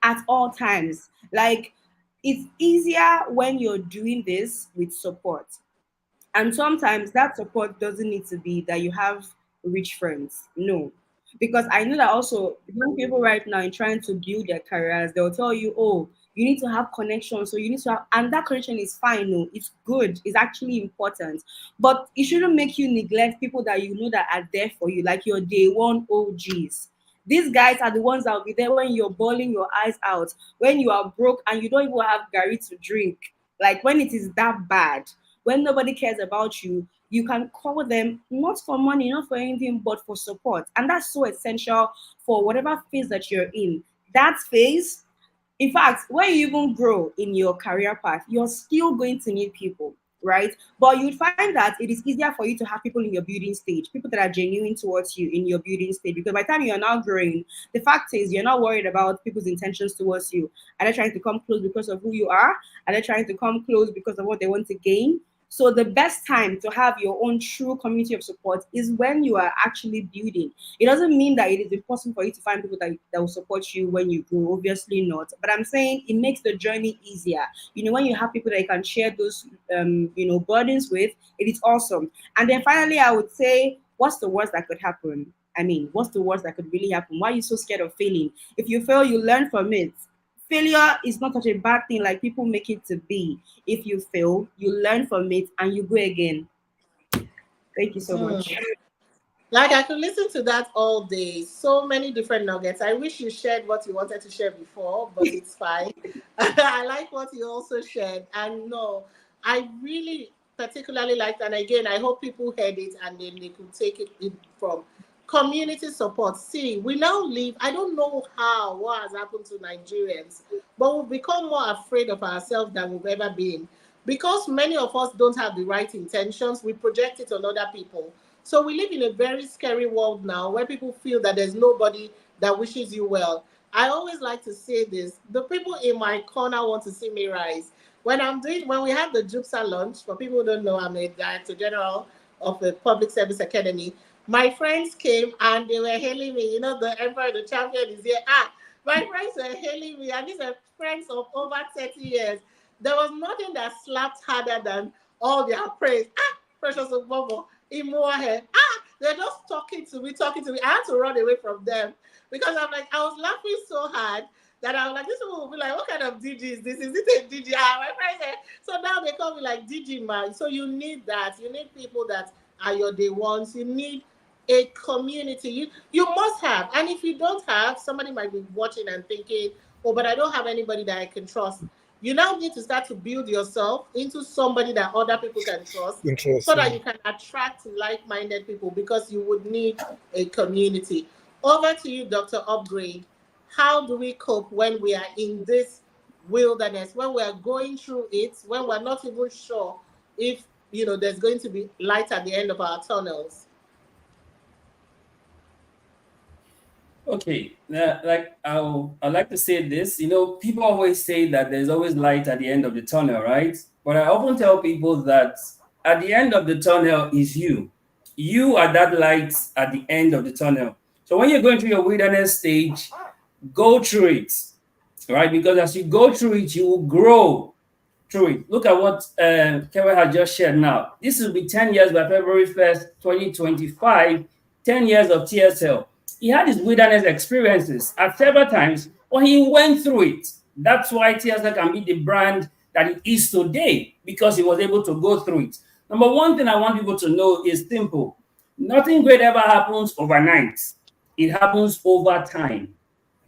At all times. Like it's easier when you're doing this with support. And sometimes that support doesn't need to be that you have rich friends. No. Because I know that also young people right now in trying to build their careers, they'll tell you, oh, you need to have connection. So you need to have, and that connection is fine. No, it's good. It's actually important. But it shouldn't make you neglect people that you know that are there for you, like your day one OGs. These guys are the ones that will be there when you're bawling your eyes out, when you are broke and you don't even have Gary to drink. Like when it is that bad, when nobody cares about you, you can call them not for money, not for anything, but for support. And that's so essential for whatever phase that you're in. That phase, in fact, when you even grow in your career path, you're still going to need people, right? But you'd find that it is easier for you to have people in your building stage, people that are genuine towards you in your building stage. Because by the time you're now growing, the fact is you're not worried about people's intentions towards you. Are they trying to come close because of who you are? Are they trying to come close because of what they want to gain? So the best time to have your own true community of support is when you are actually building. It doesn't mean that it is impossible for you to find people that will support you when you grow. Obviously not. But I'm saying it makes the journey easier. You know, when you have people that you can share those burdens with, it is awesome. And then finally, I would say, what's the worst that could happen? I mean, what's the worst that could really happen? Why are you so scared of failing? If you fail, you learn from it. Failure is not such a bad thing like people make it to be. If you fail, you learn from it and you go again. Thank you so much. Like I could listen to that all day. So many different nuggets. I wish you shared what you wanted to share before, but it's fine. I like what you also shared. And no, I really particularly liked, and again, I hope people heard it and then they could take it from community support. See, we now live, I don't know what has happened to Nigerians, but we've become more afraid of ourselves than we've ever been. Because many of us don't have the right intentions, we project it on other people. So we live in a very scary world now where people feel that there's nobody that wishes you well. I always like to say this: the people in my corner want to see me rise. When we have the JUPSA launch, for people who don't know, I'm a director general of the Public Service Academy. My friends came and they were hailing me. You know, the emperor, the champion is here. My friends were hailing me, and these are friends of over 30 years. There was nothing that slapped harder than all their praise. Precious Bobo, Imoahe. They're just talking to me. I had to run away from them because I was laughing so hard that I was like, this people will be like, what kind of DG is this? Is it a DG? My friend said, so now they call me like DG man. So you need that. You need people that are your day ones. You need a community. You must have. And if you don't have, somebody might be watching and thinking, oh, but I don't have anybody that I can trust. You now need to start to build yourself into somebody that other people can trust so that you can attract like-minded people, because you would need a community. Over to you, Dr. Upgrade. How do we cope when we are in this wilderness, when we are going through it, when we're not even sure if there's going to be light at the end of our tunnels? Okay, I'd like to say this. People always say that there's always light at the end of the tunnel, right? But I often tell people that at the end of the tunnel is you. You are that light at the end of the tunnel. So when you're going through your wilderness stage, go through it, right? Because as you go through it, you will grow through it. Look at what Kevin has just shared now. This will be 10 years by February 1st, 2025, 10 years of TSL. He had his wilderness experiences at several times, but he went through it. That's why TSL can be the brand that it is today, because he was able to go through it. Number one thing I want people to know is simple. Nothing great ever happens overnight. It happens over time.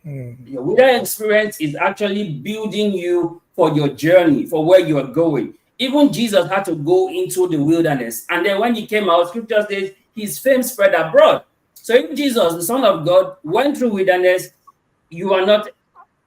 Your wilderness experience is actually building you for your journey, for where you are going. Even Jesus had to go into the wilderness. And then when he came out, scripture says his fame spread abroad. So if Jesus, the Son of God, went through wilderness, you are not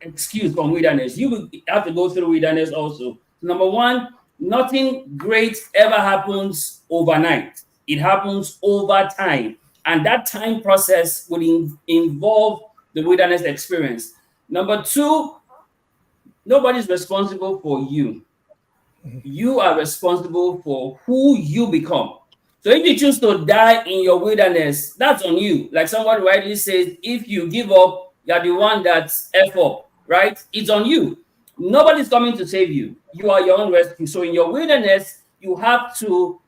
excused from wilderness. You will have to go through wilderness also. Number one, nothing great ever happens overnight. It happens over time. And that time process will involve the wilderness experience. Number two, nobody's responsible for you. You are responsible for who you become. So if you choose to die in your wilderness, that's on you. Like someone rightly says, if you give up, you're the one that's F up, right? It's on you. Nobody's coming to save you. You are your own rescue. So in your wilderness, you have to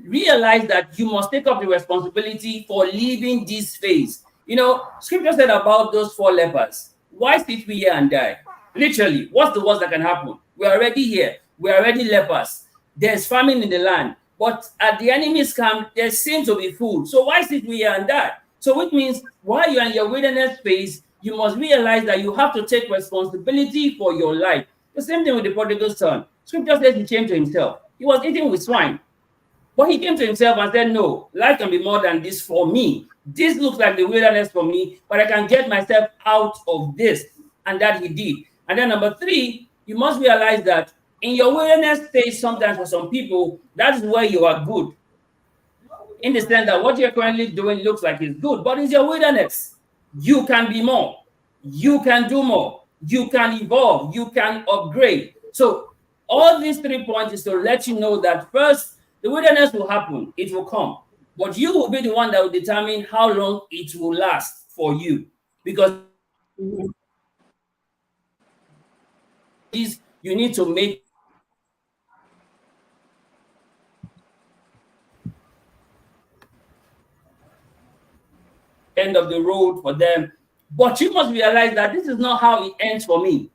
realize that you must take up the responsibility for leaving this phase. You know, scripture said about those 4 lepers, why sit we here and die? Literally, what's the worst that can happen? We're already here. We're already lepers. There's famine in the land. But at the enemy's camp, there seems to be food. So why sit we here and die? So which means while you're in your wilderness phase, you must realize that you have to take responsibility for your life. The same thing with the prodigal son. Scripture says he came to himself. He was eating with swine. But he came to himself and said, no, life can be more than this for me. This looks like the wilderness for me, but I can get myself out of this. And that he did. And then number 3, you must realize that in your wilderness stage, sometimes for some people, that is where you are good. In the sense that what you're currently doing looks like it's good, but it's your wilderness. You can be more. You can do more. You can evolve. You can upgrade. So all these 3 points is to let you know that first, the wilderness will happen. It will come. But you will be the one that will determine how long it will last for you. Because you need to make end of the road for them. But you must realize that this is not how it ends for me.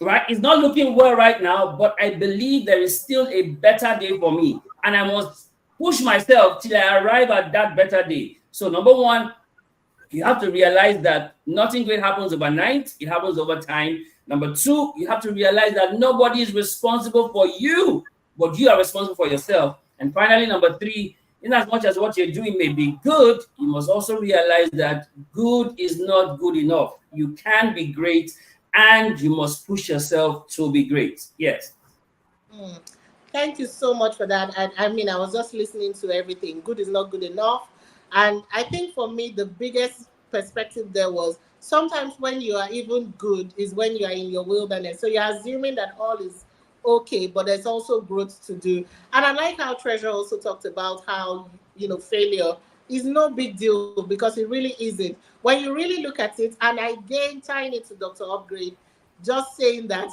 Right? It's not looking well right now, but I believe there is still a better day for me. And I must push myself till I arrive at that better day. So number 1, you have to realize that nothing great happens overnight. It happens over time. Number 2, you have to realize that nobody is responsible for you, but you are responsible for yourself. And finally, number 3, in as much as what you're doing may be good, you must also realize that good is not good enough. You can be great, and you must push yourself to be great. Yes. Thank you so much for that. And I mean, I was just listening to everything. Good is not good enough. And I think for me, the biggest perspective there was sometimes when you are even good is when you are in your wilderness. So you're assuming that all is okay, but there's also growth to do. And I like how Treasure also talked about how, failure is no big deal because it really isn't. When you really look at it, and I again tying it to Dr. Upgrade, just saying that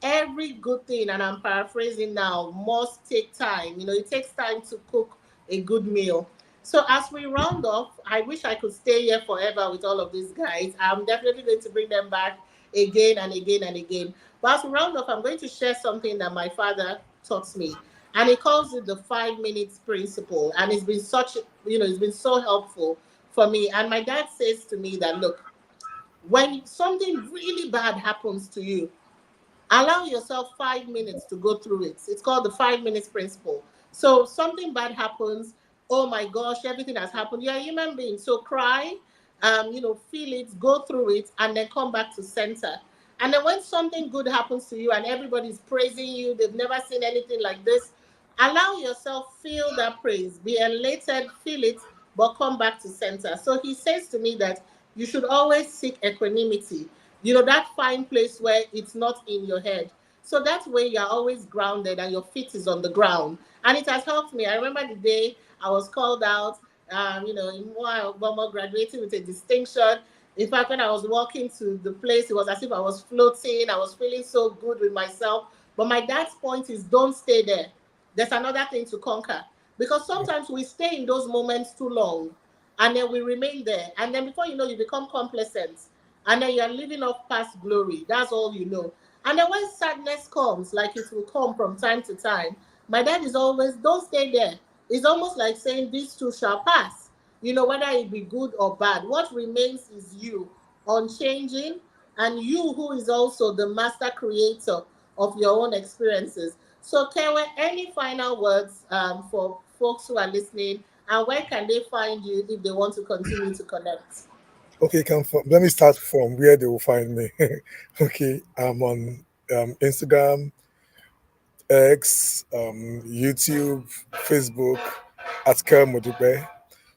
every good thing, and I'm paraphrasing now, must take time. It takes time to cook a good meal. So as we round off, I wish I could stay here forever with all of these guys. I'm definitely going to bring them back again and again and again. But as we round off, I'm going to share something that my father taught me. And he calls it the 5 minutes principle. And it's been so helpful for me. And my dad says to me that, look, when something really bad happens to you, allow yourself 5 minutes to go through it. It's called the 5 minutes principle. So something bad happens. Oh my gosh, everything has happened. You're a human being. So cry, feel it, go through it, and then come back to center. And then when something good happens to you and everybody's praising you, they've never seen anything like this, allow yourself feel that praise. Be elated, feel it, but come back to center. So he says to me that you should always seek equanimity. That fine place where it's not in your head. So that way you're always grounded and your feet is on the ground. And it has helped me. I remember the day I was called out, in Obama graduating with a distinction. In fact, when I was walking to the place, it was as if I was floating. I was feeling so good with myself. But my dad's point is don't stay there. There's another thing to conquer. Because sometimes we stay in those moments too long and then we remain there. And then before you know, you become complacent. And then you're living off past glory. That's all you know. And then when sadness comes, like it will come from time to time, my dad is always, don't stay there. It's almost like saying, this too shall pass. Whether it be good or bad. What remains is you, unchanging, and you who is also the master creator of your own experiences. So, Kewe, any final words for folks who are listening, and where can they find you if they want to continue to connect? Okay, let me start from where they will find me. Okay, I'm on Instagram, X, YouTube, Facebook, at Kel Modupe.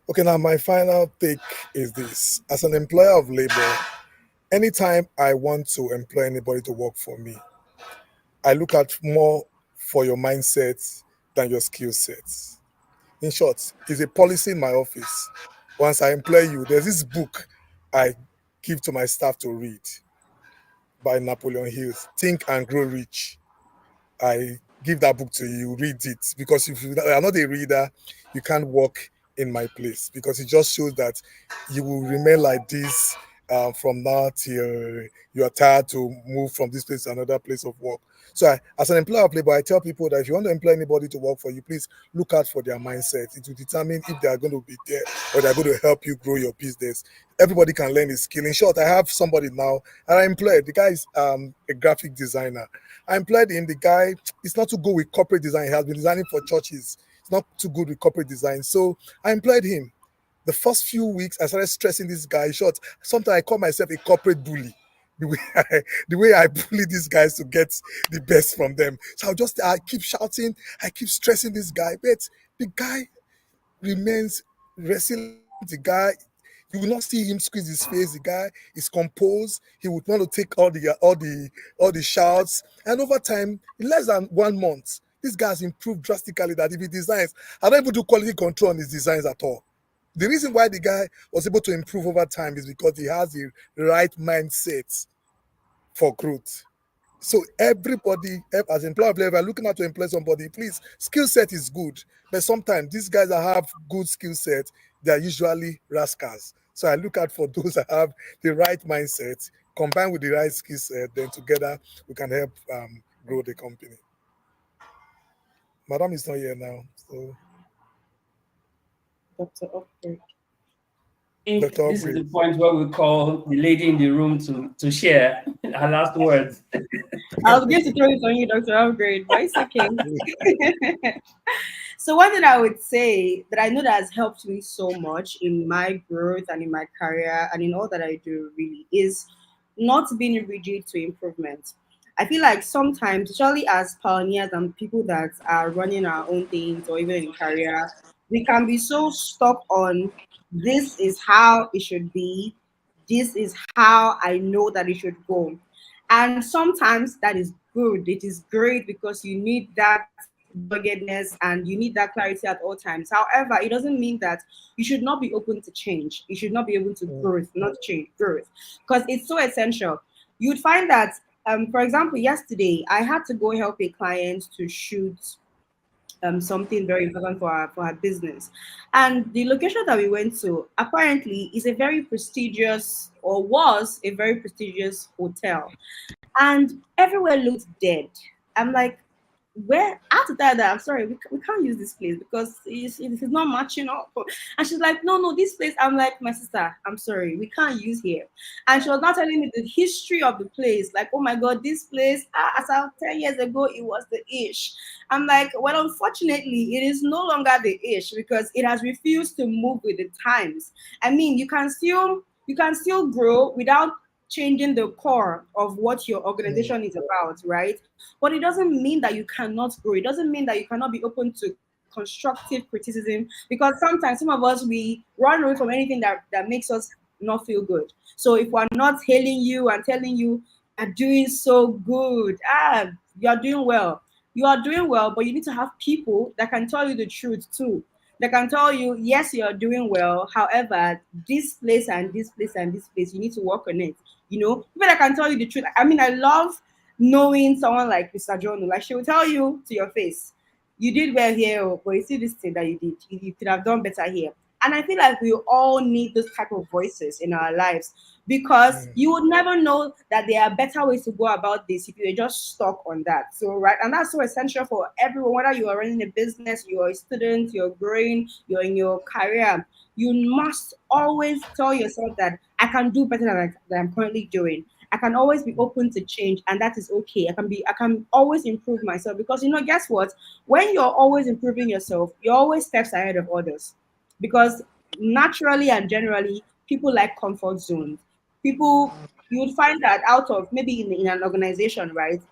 Okay, now my final take is this. As an employer of labor, anytime I want to employ anybody to work for me, I look at more for your mindset than your skill sets. In short, it's a policy in my office. Once I employ you, there's this book I give to my staff to read by Napoleon Hill, Think and Grow Rich. I give that book to you, read it, because if you are not a reader, you can't work in my place, because it just shows that you will remain like this from now till you are tired to move from this place to another place of work. So, as an employer of labor, I tell people that if you want to employ anybody to work for you, please look out for their mindset. It will determine if they are going to be there or they are going to help you grow your business. Everybody can learn a skill. In short, I have somebody now, and I employed. The guy is a graphic designer. I employed him. The guy is not too good with corporate design. He has been designing for churches. It's not too good with corporate design. So I employed him. The first few weeks, I started stressing this guy. In short, sometimes I call myself a corporate bully. The way I bully these guys to get the best from them. So I keep shouting, I keep stressing this guy, but the guy remains resilient. The guy, you will not see him squeeze his face. The guy is composed. He would want to take all the shouts. And over time, in less than 1 month, this guy has improved drastically. That if he designs, I don't even do quality control on his designs at all. The reason why the guy was able to improve over time is because he has the right mindset for growth. So everybody, as employer, if you're looking out to employ somebody, please, skill set is good. But sometimes these guys that have good skill set, they are usually rascals. So I look out for those that have the right mindset, combined with the right skill set, then together we can help grow the company. Madam is not here now. So Dr. Upgrade. think Dr. this is the Upgrade. point where we call the lady in the room to share her last words. I was going to throw it on you, Dr. Upgrade, but it's okay. So one thing I would say that I know that has helped me so much in my growth and in my career and in all that I do really is not being rigid to improvement. I feel like sometimes, especially as pioneers and people that are running our own things or even in career, we can be so stuck on this is how it should be, this is how I know that it should go. And sometimes that is good. It is great because you need that doggedness and you need that clarity at all times. However, it doesn't mean that you should not be open to change. You should not be able to growth, not change, growth, because it's so essential. You'd find that, for example, yesterday I had to go help a client to shoot something very important for our business. And the location that we went to apparently is a very prestigious or was a very prestigious hotel. And everywhere looked dead. I'm like, where I had to tell her that I'm sorry, we can't use this place because it's not matching up. And she's like, no, this place. I'm like, my sister, I'm sorry, we can't use here. And she was not telling me the history of the place. Like, oh my God, this place, as of 10 years ago, it was the ish. I'm like, well, unfortunately, it is no longer the ish because it has refused to move with the times. I mean, you can still grow without changing the core of what your organization is about, right? But it doesn't mean that you cannot grow. It doesn't mean that you cannot be open to constructive criticism because sometimes some of us we run away from anything that makes us not feel good. So if we're not hailing you and telling you are doing so good, you're doing well. You are doing well, but you need to have people that can tell you the truth too. That can tell you, yes, you're doing well. However, this place and this place and this place, you need to work on it. People that can tell you the truth. I mean, I love knowing someone like Mr. John. Like she will tell you to your face, you did well here, but you see this thing that you did. You could have done better here. And I feel like we all need those type of voices in our lives because you would never know that there are better ways to go about this if you're just stuck on that. So, right, and that's so essential for everyone, whether you are running a business, you're a student, you're growing, you're in your career. You must always tell yourself that I can do better than I'm currently doing. I can always be open to change, and that is okay. I can always improve myself because guess what? When you're always improving yourself, you're always steps ahead of others. Because naturally and generally, people like comfort zones. People you would find that out of maybe in an organization, right?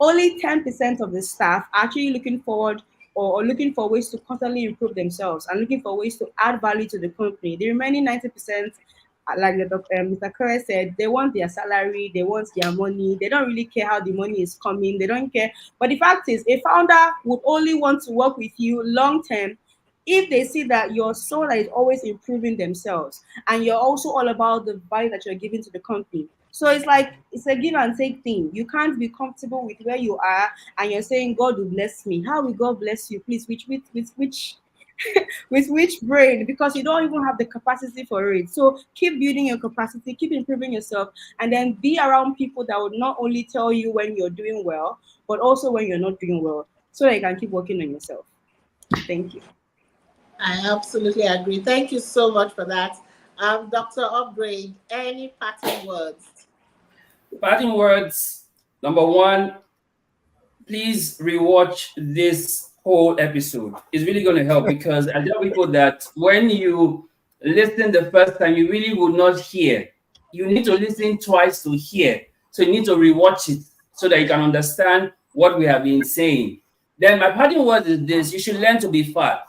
Only 10% of the staff are actually looking forward or looking for ways to constantly improve themselves and looking for ways to add value to the company. The remaining 90%, like Mr. Kerr said, they want their salary, they want their money, they don't really care how the money is coming, they don't care. But the fact is, a founder would only want to work with you long term if they see that your soul is always improving themselves and you're also all about the value that you're giving to the company. So it's like it's a give and take thing. You can't be comfortable with where you are and you're saying God will bless me. How will God bless you? Please, which with which brain? Because you don't even have the capacity for it. So keep building your capacity, keep improving yourself, and then be around people that would not only tell you when you're doing well, but also when you're not doing well, so that you can keep working on yourself. Thank you. I absolutely agree. Thank you so much for that. Dr. Upgrade, any parting words? Parting words. Number one, please rewatch this whole episode. It's really going to help because I tell people that when you listen the first time, you really would not hear. You need to listen twice to hear. So you need to rewatch it so that you can understand what we have been saying. Then my parting word is this: you should learn to be fat.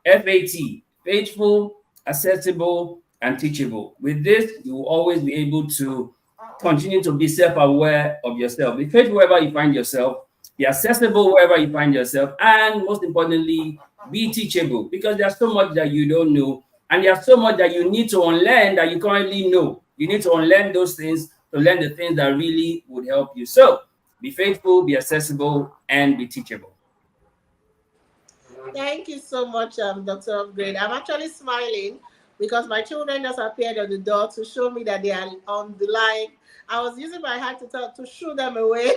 FAT, faithful, accessible, and teachable. With this, you will always be able to continue to be self-aware of yourself. Be faithful wherever you find yourself, be accessible wherever you find yourself, and most importantly, be teachable, because there's so much that you don't know, and there's so much that you need to unlearn that you currently know. You need to unlearn those things to learn the things that really would help you. So be faithful, be accessible, and be teachable. Thank you so much, Dr. Upgrade. I'm actually smiling because my children just appeared on the door to show me that they are on the line. I was using my hand to shoo them away,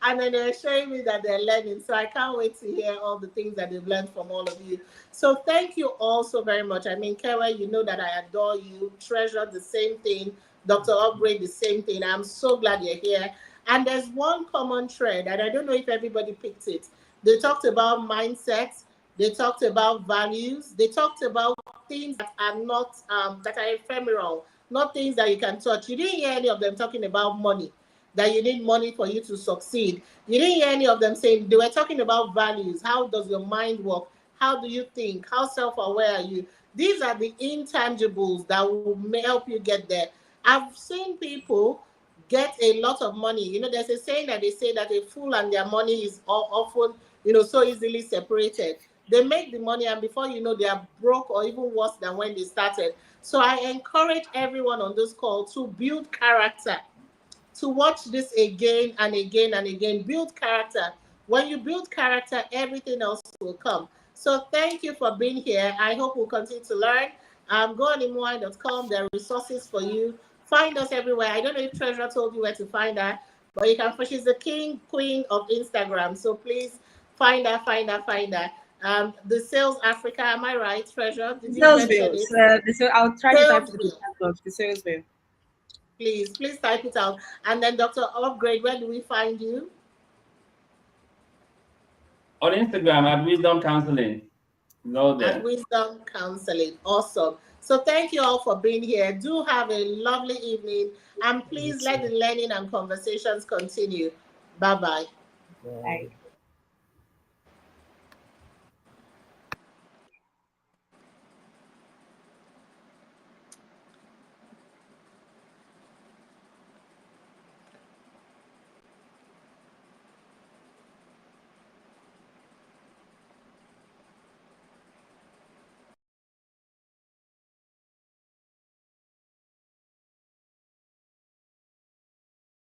and then they're showing me that they're learning. So I can't wait to hear all the things that they've learned from all of you. So thank you all so very much. I mean, Kewa, you know that I adore you. Treasure, the same thing. Dr. Upgrade, the same thing. I'm so glad you're here. And there's one common thread, and I don't know if everybody picked it. They talked about mindset. They talked about values. They talked about things that are not that are ephemeral, not things that you can touch. You didn't hear any of them talking about money, that you need money for you to succeed. You didn't hear any of them saying, they were talking about values. How does your mind work? How do you think? How self-aware are you? These are the intangibles that will help you get there. I've seen people get a lot of money. You know, there's a saying that they say that a fool and their money is often, so easily separated. They make the money, and before you know, they are broke or even worse than when they started. So I encourage everyone on this call to build character, to watch this again and again and again. Build character. When you build character, everything else will come. So thank you for being here. I hope we'll continue to learn. Go on imoai.com. There are resources for you. Find us everywhere. I don't know if Treasure told you where to find her, but you can. She's the queen of Instagram. So please find her, find her, find her. The Sales Africa, am I right, Treasure? Did you mention it? So I'll try to type it in the Salesville. chat box. The sales bill. Please type it out. And then Dr. Upgrade, where do we find you? On Instagram at Wisdom Counseling. Go there. At Wisdom Counseling. Awesome. So thank you all for being here. Do have a lovely evening. And please let the learning and conversations continue. Bye-bye. Bye.